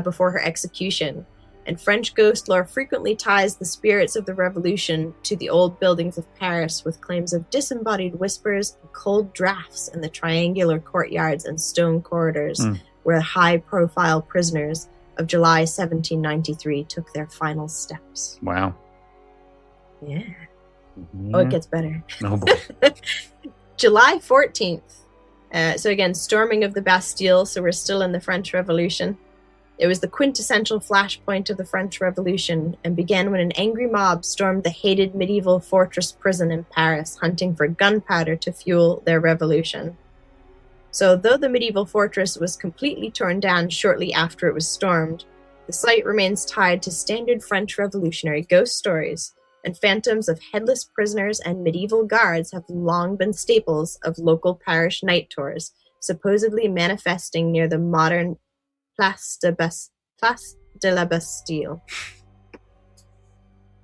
before her execution. And French ghost lore frequently ties the spirits of the revolution to the old buildings of Paris, with claims of disembodied whispers and cold drafts in the triangular courtyards and stone corridors where high-profile prisoners of July 1793 took their final steps. Wow. Yeah. Oh, it gets better. Oh, boy. July 14th. So again, storming of the Bastille, so we're still in the French Revolution. It was the quintessential flashpoint of the French Revolution and began when an angry mob stormed the hated medieval fortress prison in Paris, hunting for gunpowder to fuel their revolution. So though the medieval fortress was completely torn down shortly after it was stormed, the site remains tied to standard French revolutionary ghost stories, and phantoms of headless prisoners and medieval guards have long been staples of local parish night tours, supposedly manifesting near the modern Place de la Bastille.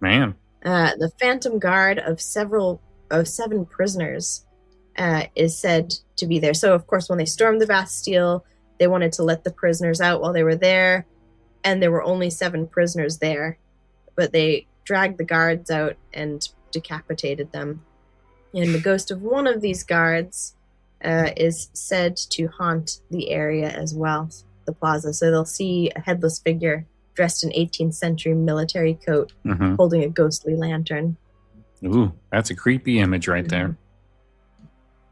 Man. The Phantom Guard of seven prisoners is said to be there. So, of course, when they stormed the Bastille, they wanted to let the prisoners out while they were there, and there were only 7 prisoners there. But they dragged the guards out and decapitated them. And the ghost of one of these guards is said to haunt the area as well. The plaza, so they'll see a headless figure dressed in 18th century military coat holding a ghostly lantern. Ooh, that's a creepy image right there.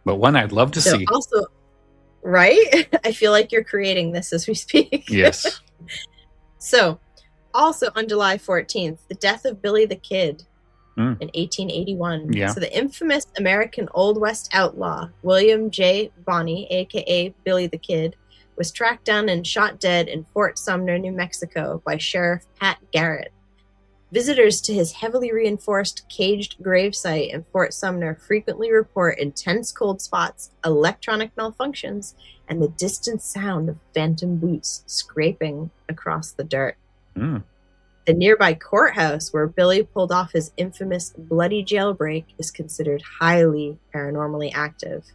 But one I'd love to see. Also, right? I feel like you're creating this as we speak. Yes. So, also on July 14th, the death of Billy the Kid in 1881. Yeah. So the infamous American Old West outlaw, William J. Bonney, a.k.a. Billy the Kid, was tracked down and shot dead in Fort Sumner, New Mexico by Sheriff Pat Garrett. Visitors to his heavily reinforced caged gravesite in Fort Sumner frequently report intense cold spots, electronic malfunctions, and the distant sound of phantom boots scraping across the dirt. The nearby courthouse where Billy pulled off his infamous bloody jailbreak is considered highly paranormally active.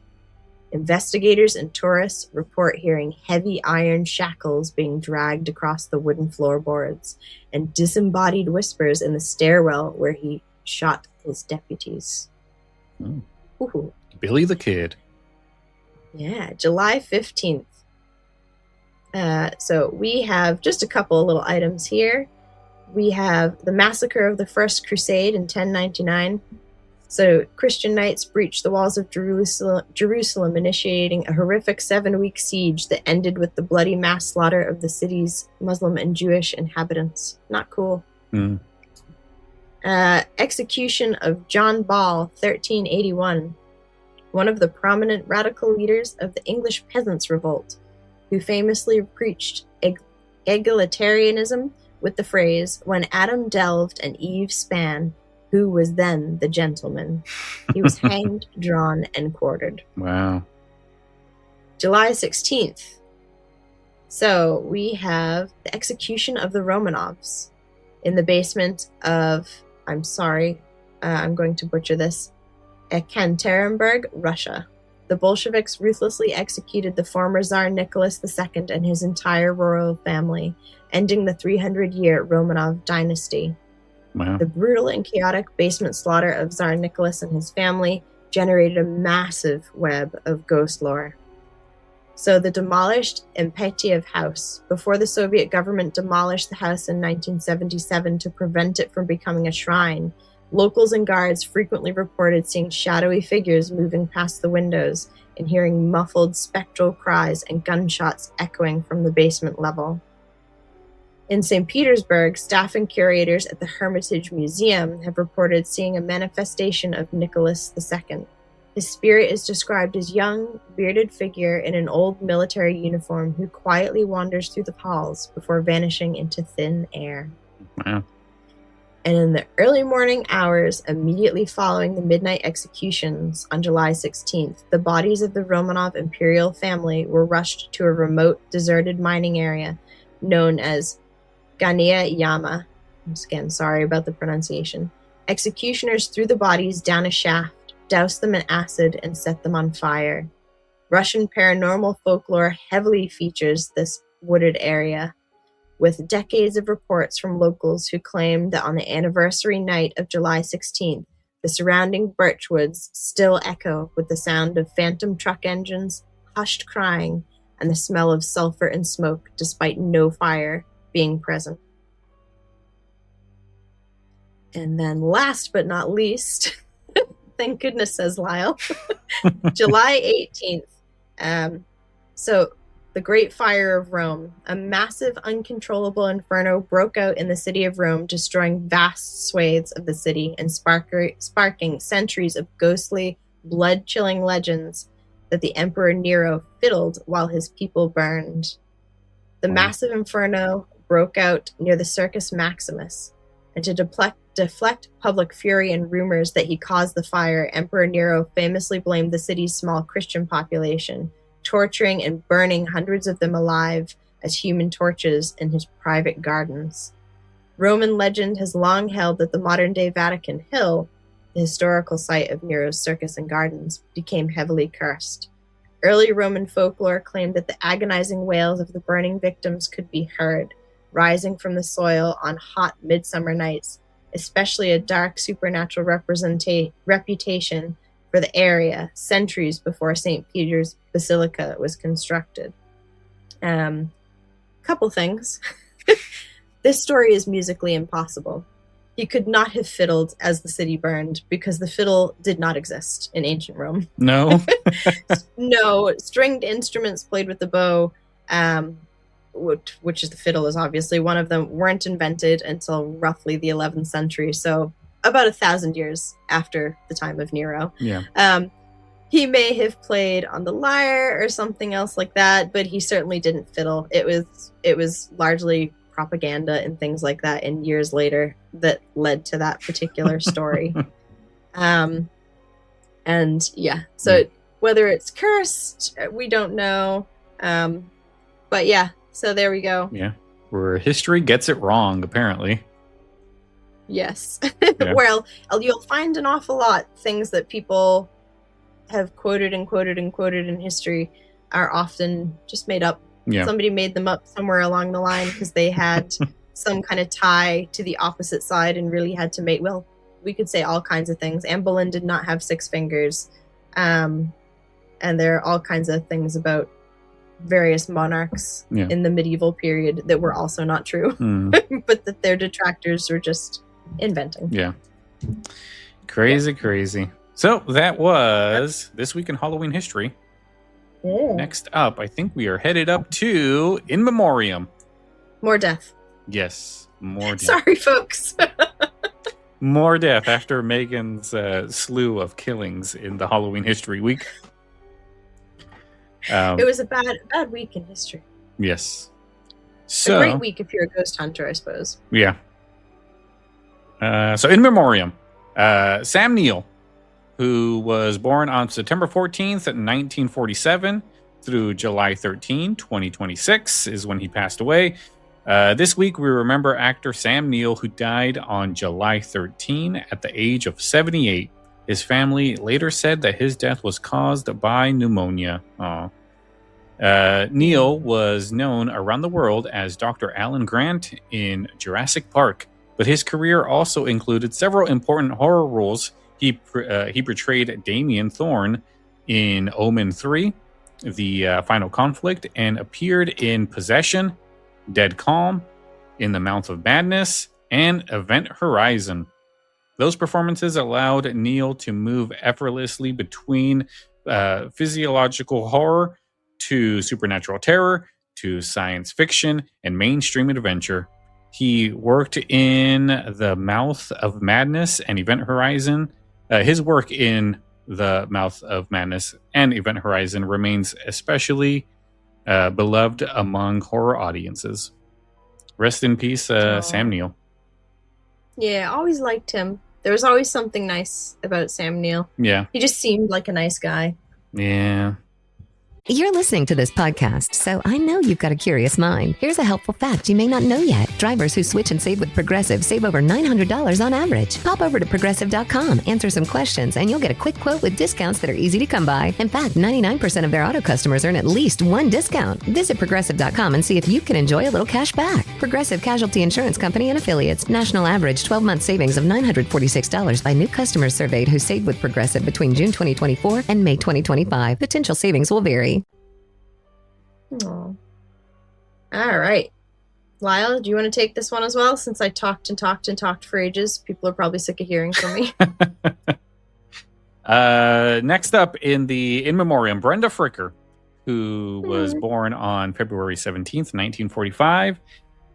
Investigators and tourists report hearing heavy iron shackles being dragged across the wooden floorboards and disembodied whispers in the stairwell where he shot his deputies. Billy the Kid. Yeah, July 15th. So we have just a couple of little items here. We have the massacre of the First Crusade in 1099. So Christian knights breached the walls of Jerusalem, initiating a horrific 7-week siege that ended with the bloody mass slaughter of the city's Muslim and Jewish inhabitants. Not cool. Execution of John Ball, 1381, one of the prominent radical leaders of the English Peasants' Revolt, who famously preached egalitarianism with the phrase, "When Adam delved and Eve span, who was then the gentleman?" He was hanged, drawn, and quartered. Wow. July 16th. So we have the execution of the Romanovs in the basement of, I'm sorry, I'm going to butcher this, Ekaterinburg, Russia. The Bolsheviks ruthlessly executed the former Tsar Nicholas II and his entire royal family, ending the 300-year Romanov dynasty. Wow. The brutal and chaotic basement slaughter of Tsar Nicholas and his family generated a massive web of ghost lore. So the demolished Impetiev house. Before the Soviet government demolished the house in 1977 to prevent it from becoming a shrine, locals and guards frequently reported seeing shadowy figures moving past the windows and hearing muffled spectral cries and gunshots echoing from the basement level. In St. Petersburg, staff and curators at the Hermitage Museum have reported seeing a manifestation of Nicholas II. His spirit is described as a young, bearded figure in an old military uniform who quietly wanders through the halls before vanishing into thin air. Wow. And in the early morning hours immediately following the midnight executions on July 16th, the bodies of the Romanov imperial family were rushed to a remote, deserted mining area known as Gania Yama. Again, sorry about the pronunciation. Executioners threw the bodies down a shaft, doused them in acid, and set them on fire. Russian paranormal folklore heavily features this wooded area, with decades of reports from locals who claimed that on the anniversary night of July 16th, the surrounding birchwoods still echo with the sound of phantom truck engines, hushed crying, and the smell of sulfur and smoke, despite no fire being present. And then last but not least, thank goodness, says Lyle, July 18th. So the Great Fire of Rome, a massive, uncontrollable inferno broke out in the city of Rome, destroying vast swathes of the city and sparking centuries of ghostly, blood-chilling legends that the Emperor Nero fiddled while his people burned. The massive inferno broke out near the Circus Maximus, and to deflect public fury and rumors that he caused the fire, Emperor Nero famously blamed the city's small Christian population, torturing and burning hundreds of them alive as human torches in his private gardens. Roman legend has long held that the modern-day Vatican Hill, the historical site of Nero's circus and gardens, became heavily cursed. Early Roman folklore claimed that the agonizing wails of the burning victims could be heard, rising from the soil on hot midsummer nights, especially a dark supernatural reputation for the area centuries before St. Peter's Basilica was constructed. Couple things. This story is musically impossible. He could not have fiddled as the city burned because the fiddle did not exist in ancient Rome. No? No, stringed instruments played with the bow, which is the fiddle is obviously one of them, weren't invented until roughly the 11th century, so about 1,000 years after the time of Nero. Yeah. He may have played on the lyre or something else like that, but he certainly didn't fiddle. It was largely propaganda and things like that in years later that led to that particular story. And yeah, so whether it's cursed, we don't know. But yeah, so there we go. Yeah. Where history gets it wrong, apparently. Yes. Yeah. Well, you'll find an awful lot things that people have quoted and quoted and quoted in history are often just made up. Yeah. Somebody made them up somewhere along the line because they had some kind of tie to the opposite side and really had to make, well, we could say all kinds of things. Anne Boleyn did not have 6 fingers. And there are all kinds of things about various monarchs in the medieval period that were also not true, but that their detractors were just inventing. Yeah. Crazy. So that was This Week in Halloween History. Yeah. Next up, I think we are headed up to In Memoriam. More death. Yes, more death. Sorry, folks. More death after Megan's slew of killings in the Halloween History Week. It was a bad week in history. Yes. So, a great week if you're a ghost hunter, I suppose. Yeah. So In Memoriam, Sam Neill, who was born on September 14th, 1947 through July 13, 2026 is when he passed away. This week, we remember actor Sam Neill, who died on July 13 at the age of 78. His family later said that his death was caused by pneumonia. Neill was known around the world as Dr. Alan Grant in Jurassic Park, but his career also included several important horror roles. He portrayed Damien Thorne in Omen 3, The Final Conflict, and appeared in Possession, Dead Calm, In the Mouth of Madness, and Event Horizon. Those performances allowed Neill to move effortlessly between physiological horror to supernatural terror to science fiction and mainstream adventure. He worked in The Mouth of Madness and Event Horizon. His work in The Mouth of Madness and Event Horizon remains especially beloved among horror audiences. Rest in peace, Sam Neill. Yeah, always liked him. There was always something nice about Sam Neill. Yeah. He just seemed like a nice guy. Yeah. You're listening to this podcast, so I know you've got a curious mind. Here's a helpful fact you may not know yet. Drivers who switch and save with Progressive save over $900 on average. Pop over to Progressive.com, answer some questions, and you'll get a quick quote with discounts that are easy to come by. In fact, 99% of their auto customers earn at least one discount. Visit Progressive.com and see if you can enjoy a little cash back. Progressive Casualty Insurance Company and Affiliates. National average 12-month savings of $946 by new customers surveyed who saved with Progressive between June 2024 and May 2025. Potential savings will vary. Aww. All right. Lyle, do you want to take this one as well? Since I talked for ages, people are probably sick of hearing from me. Next up in memoriam, Brenda Fricker, who was born on February 17th, 1945,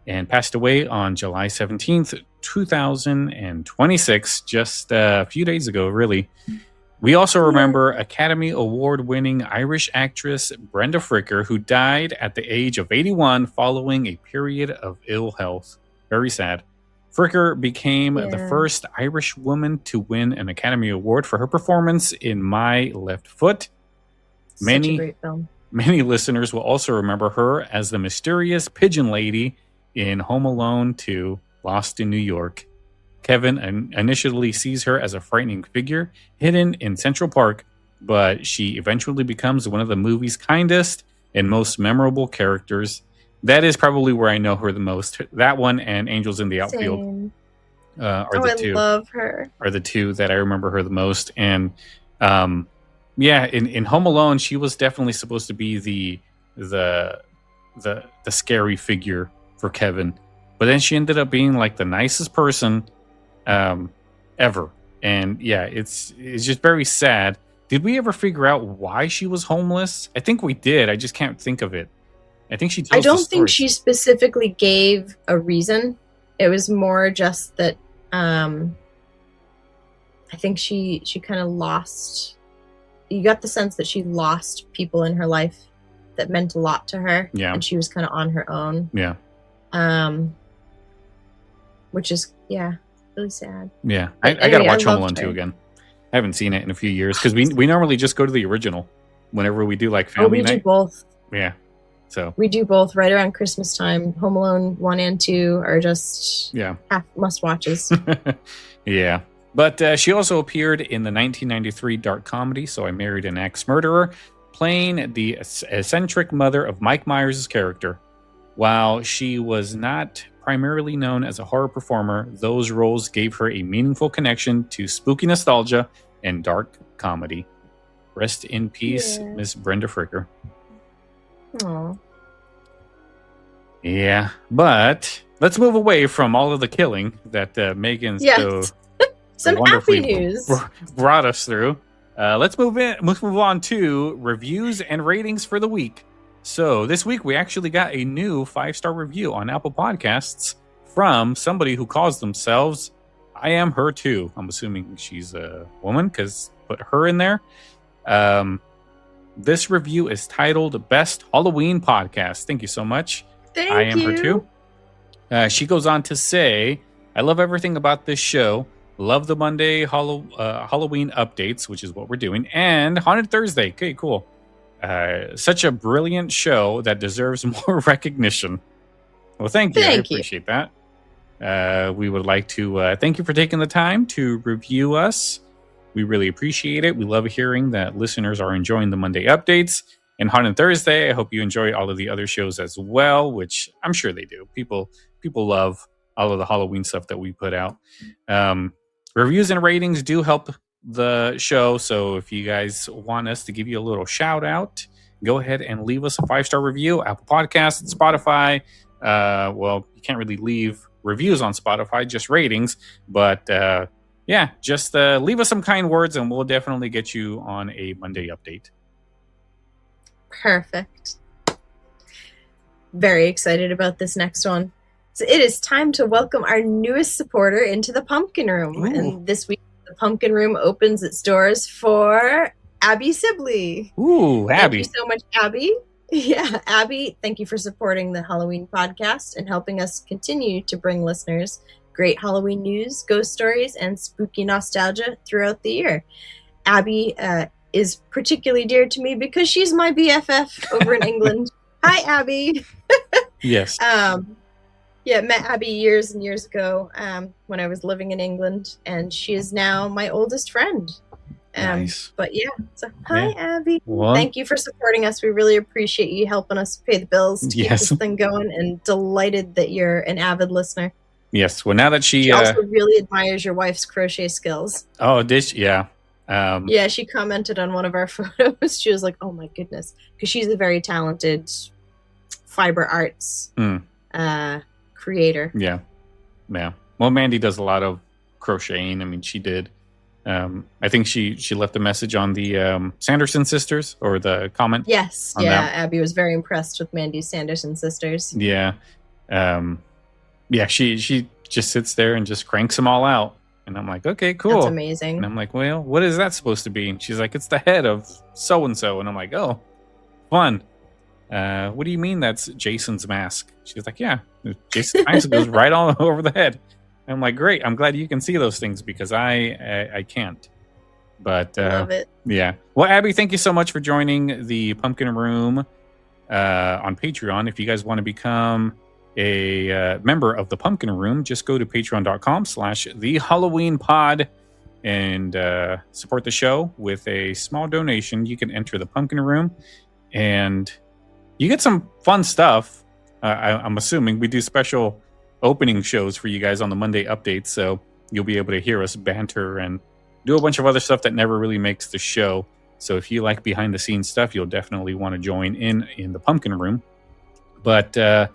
and passed away on July 17th, 2026, just a few days ago, really. We also remember Academy Award-winning Irish actress Brenda Fricker, who died at the age of 81 following a period of ill health. Very sad. Fricker became the first Irish woman to win an Academy Award for her performance in My Left Foot. Such a great film. Many listeners will also remember her as the mysterious pigeon lady in Home Alone 2, Lost in New York. Kevin initially sees her as a frightening figure hidden in Central Park, but she eventually becomes one of the movie's kindest and most memorable characters. That is probably where I know her the most. That one and Angels in the Outfield are the two. I love her. Are the two that I remember her the most. And in Home Alone, she was definitely supposed to be the scary figure for Kevin, but then she ended up being like the nicest person ever. And it's just very sad. Did we ever figure out why she was homeless? I think we did. I just can't think of it. I think she tells I don't think she specifically gave a reason. It was more just that I think she kind of lost. You got the sense that she lost people in her life that meant a lot to her. Yeah. And she was kind of on her own. Yeah. Which is really sad. Yeah. I gotta watch Home Alone 2 again. I haven't seen it in a few years because we normally just go to the original whenever we do like family night. We do both. Yeah. So we do both right around Christmas time. Home Alone 1 and 2 are just half must watches. Yeah. But she also appeared in the 1993 dark comedy So I Married an Axe Murderer, playing the eccentric mother of Mike Myers' character. While she was not primarily known as a horror performer, those roles gave her a meaningful connection to spooky nostalgia and dark comedy. Rest in peace, Miss Brenda Fricker. Aww. Yeah, but let's move away from all of the killing that Megan some happy news brought us through. Let's move on to reviews and ratings for the week. So this week we actually got a new 5-star review on Apple Podcasts from somebody who calls themselves I Am Her Too. I'm assuming she's a woman because put her in there. This review is titled Best Halloween Podcast. Thank you so much. I Am Her Too. She goes on to say, I love everything about this show. Love the Monday Halloween updates, which is what we're doing, and Haunted Thursday. Okay, cool. Such a brilliant show that deserves more recognition. Well, thank you. I appreciate that. We would like to thank you for taking the time to review us. We really appreciate it. We love hearing that listeners are enjoying the Monday updates. And Haunted Thursday, I hope you enjoy all of the other shows as well, which I'm sure they do. People love all of the Halloween stuff that we put out. Reviews and ratings do help the show, so if you guys want us to give you a little shout out, go ahead and leave us a 5-star review. Apple Podcasts, Spotify. Well, you can't really leave reviews on Spotify, just ratings, but just leave us some kind words and we'll definitely get you on a Monday update. Perfect. Very excited about this next one. So it is time to welcome our newest supporter into the Pumpkin Room. Ooh. And this week, the Pumpkin Room opens its doors for Abby Sibley. Ooh, Abby. Thank you so much, Abby. Yeah, Abby, thank you for supporting the Halloween podcast and helping us continue to bring listeners great Halloween news, ghost stories, and spooky nostalgia throughout the year. Abby is particularly dear to me because she's my BFF over in England. Hi, Abby. Yes. Yeah, met Abby years and years ago when I was living in England, and she is now my oldest friend. Nice. But yeah, so hi, Abby. Well, thank you for supporting us. We really appreciate you helping us pay the bills to keep this thing going, and delighted that you're an avid listener. Yes. Well, now that she also really admires your wife's crochet skills. Oh, did she? Yeah. Yeah, she commented on one of our photos. She was like, "Oh my goodness," because she's a very talented fiber arts creator. Yeah. Well, Mandy does a lot of crocheting. I mean, she did. I think she left a message on the Sanderson sisters, or the comment. Yes, Abby was very impressed with Mandy's Sanderson sisters. Yeah, she just sits there and just cranks them all out, and I'm like, okay, cool, that's amazing. And I'm like, well, what is that supposed to be? And she's like, it's the head of so and so, and I'm like, oh, fun. What do you mean that's Jason's mask? She's like, yeah, Jason's mask goes right all over the head. I'm like, great. I'm glad you can see those things because I can't. But love it. Yeah. Well, Abby, thank you so much for joining the Pumpkin Room on Patreon. If you guys want to become a member of the Pumpkin Room, just go to patreon.com/thehalloweenpod and support the show with a small donation. You can enter the Pumpkin Room, and you get some fun stuff. I'm assuming we do special opening shows for you guys on the Monday updates, so you'll be able to hear us banter and do a bunch of other stuff that never really makes the show. So if you like behind the scenes stuff, you'll definitely want to join in the Pumpkin Room. But I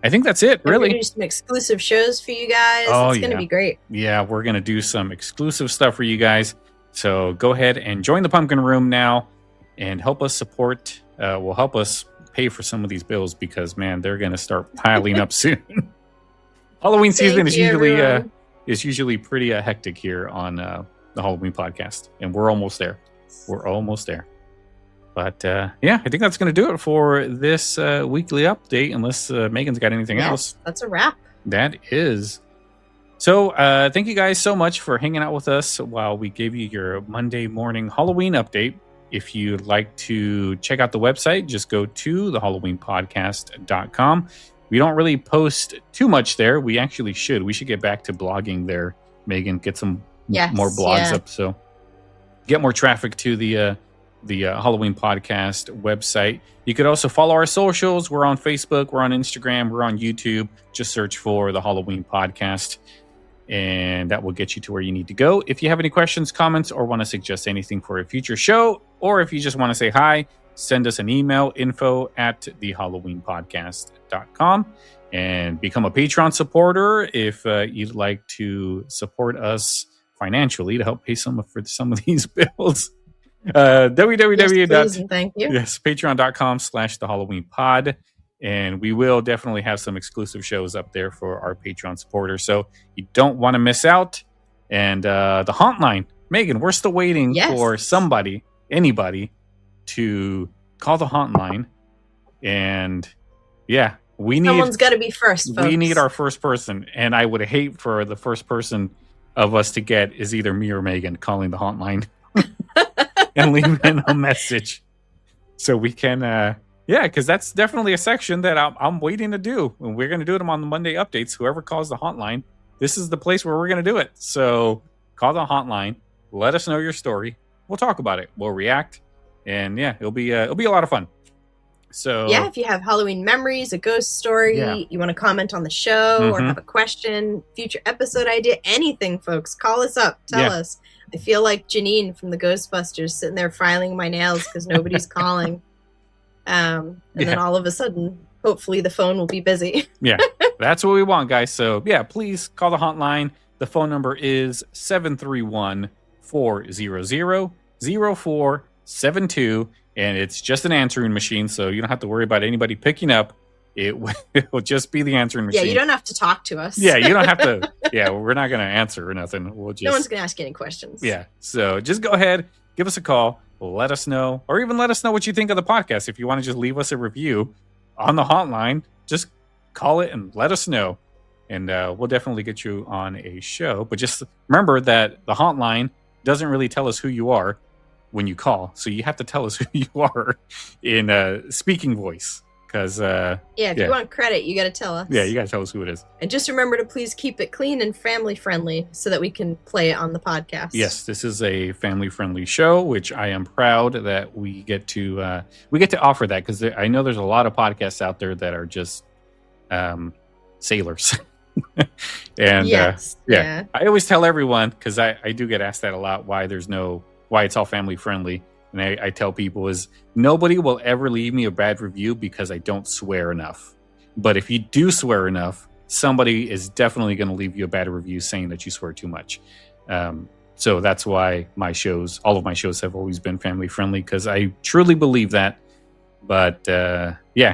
think that's it, really. We're going to do some exclusive shows for you guys. It's going to be great. Yeah, we're going to do some exclusive stuff for you guys. So go ahead and join the Pumpkin Room now and help us support. Will help us pay for some of these bills because, man, they're going to start piling up soon. Halloween season is usually pretty hectic here on the Halloween podcast, and we're almost there. But I think that's going to do it for this weekly update, unless Megan's got anything else. That's a wrap. That is. So thank you guys so much for hanging out with us while we gave you your Monday morning Halloween update. If you'd like to check out the website, just go to thehalloweenpodcast.com. We don't really post too much there. We actually should. We should get back to blogging there, Megan. Get some more blogs up. So get more traffic to the Halloween Podcast website. You could also follow our socials. We're on Facebook. We're on Instagram. We're on YouTube. Just search for the Halloween Podcast, and that will get you to where you need to go. If you have any questions, comments, or want to suggest anything for a future show, or if you just want to say hi, send us an email, info@thehalloweenpodcast.com, and become a Patreon supporter if you'd like to support us financially to help pay for some of these bills. patreon.com/thehalloweenpod, and we will definitely have some exclusive shows up there for our Patreon supporters, so you don't want to miss out. And the hotline, Megan, we're still waiting for anybody to call the hotline, and someone's got to be first, folks. We need our first person, and I would hate for the first person of us to get is either me or Megan calling the hotline and leaving a message, so we can because that's definitely a section that I'm waiting to do, and we're going to do them on the Monday updates. Whoever calls the hotline, this is the place where we're going to do it. So call the hotline, let us know your story, we'll talk about it, we'll react, and it'll be a lot of fun. So if you have Halloween memories, a ghost story, you want to comment on the show, or have a question, future episode idea, anything, folks, call us up, tell us. I feel like Janine from the Ghostbusters, sitting there filing my nails because nobody's calling. And then all of a sudden, hopefully the phone will be busy. That's what we want, guys. So please call the hotline. The phone number is 731-400-0472, and it's just an answering machine, so you don't have to worry about anybody picking up. It will just be the answering machine. You don't have to talk to us. You don't have to. We're not going to answer or nothing. No one's going to ask any questions. So just go ahead, give us a call, let us know, or even let us know what you think of the podcast. If you want to just leave us a review on the hotline, just call it and let us know. and we'll definitely get you on a show. But just remember that the hotline doesn't really tell us who you are when you call, so you have to tell us who you are in speaking voice. Because if you want credit, you got to tell us. Yeah, you got to tell us who it is. And just remember to please keep it clean and family friendly so that we can play it on the podcast. Yes, this is a family friendly show, which I am proud that we get to offer that, because I know there's a lot of podcasts out there that are just sailors. And yes, I always tell everyone, because I do get asked that a lot, why it's all family friendly. And I tell people is nobody will ever leave me a bad review because I don't swear enough. But if you do swear enough, somebody is definitely going to leave you a bad review saying that you swear too much. So that's why all of my shows have always been family friendly, because I truly believe that. But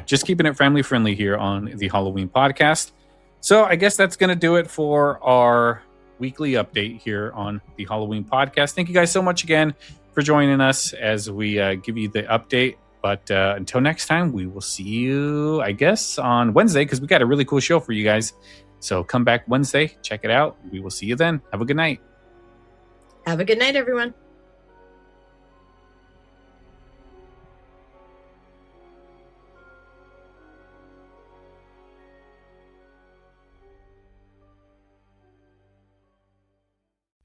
just keeping it family friendly here on the Halloween podcast. So I guess that's going to do it for our weekly update here on the Halloween podcast. Thank you guys so much again for joining us as we give you the update. But until next time, we will see you, I guess, on Wednesday, because we got a really cool show for you guys. So come back Wednesday, check it out. We will see you then. Have a good night. Have a good night, everyone.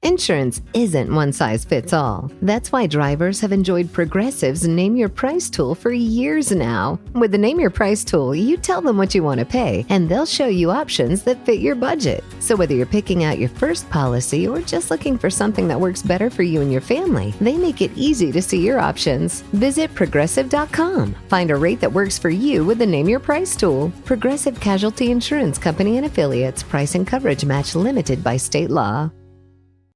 Insurance isn't one size fits all. That's why drivers have enjoyed Progressive's Name Your Price tool for years now. With the Name Your Price tool, you tell them what you want to pay, and they'll show you options that fit your budget. So whether you're picking out your first policy or just looking for something that works better for you and your family, they make it easy to see your options. Visit Progressive.com. Find a rate that works for you with the Name Your Price tool. Progressive Casualty Insurance Company and Affiliates. Price and coverage match limited by state law.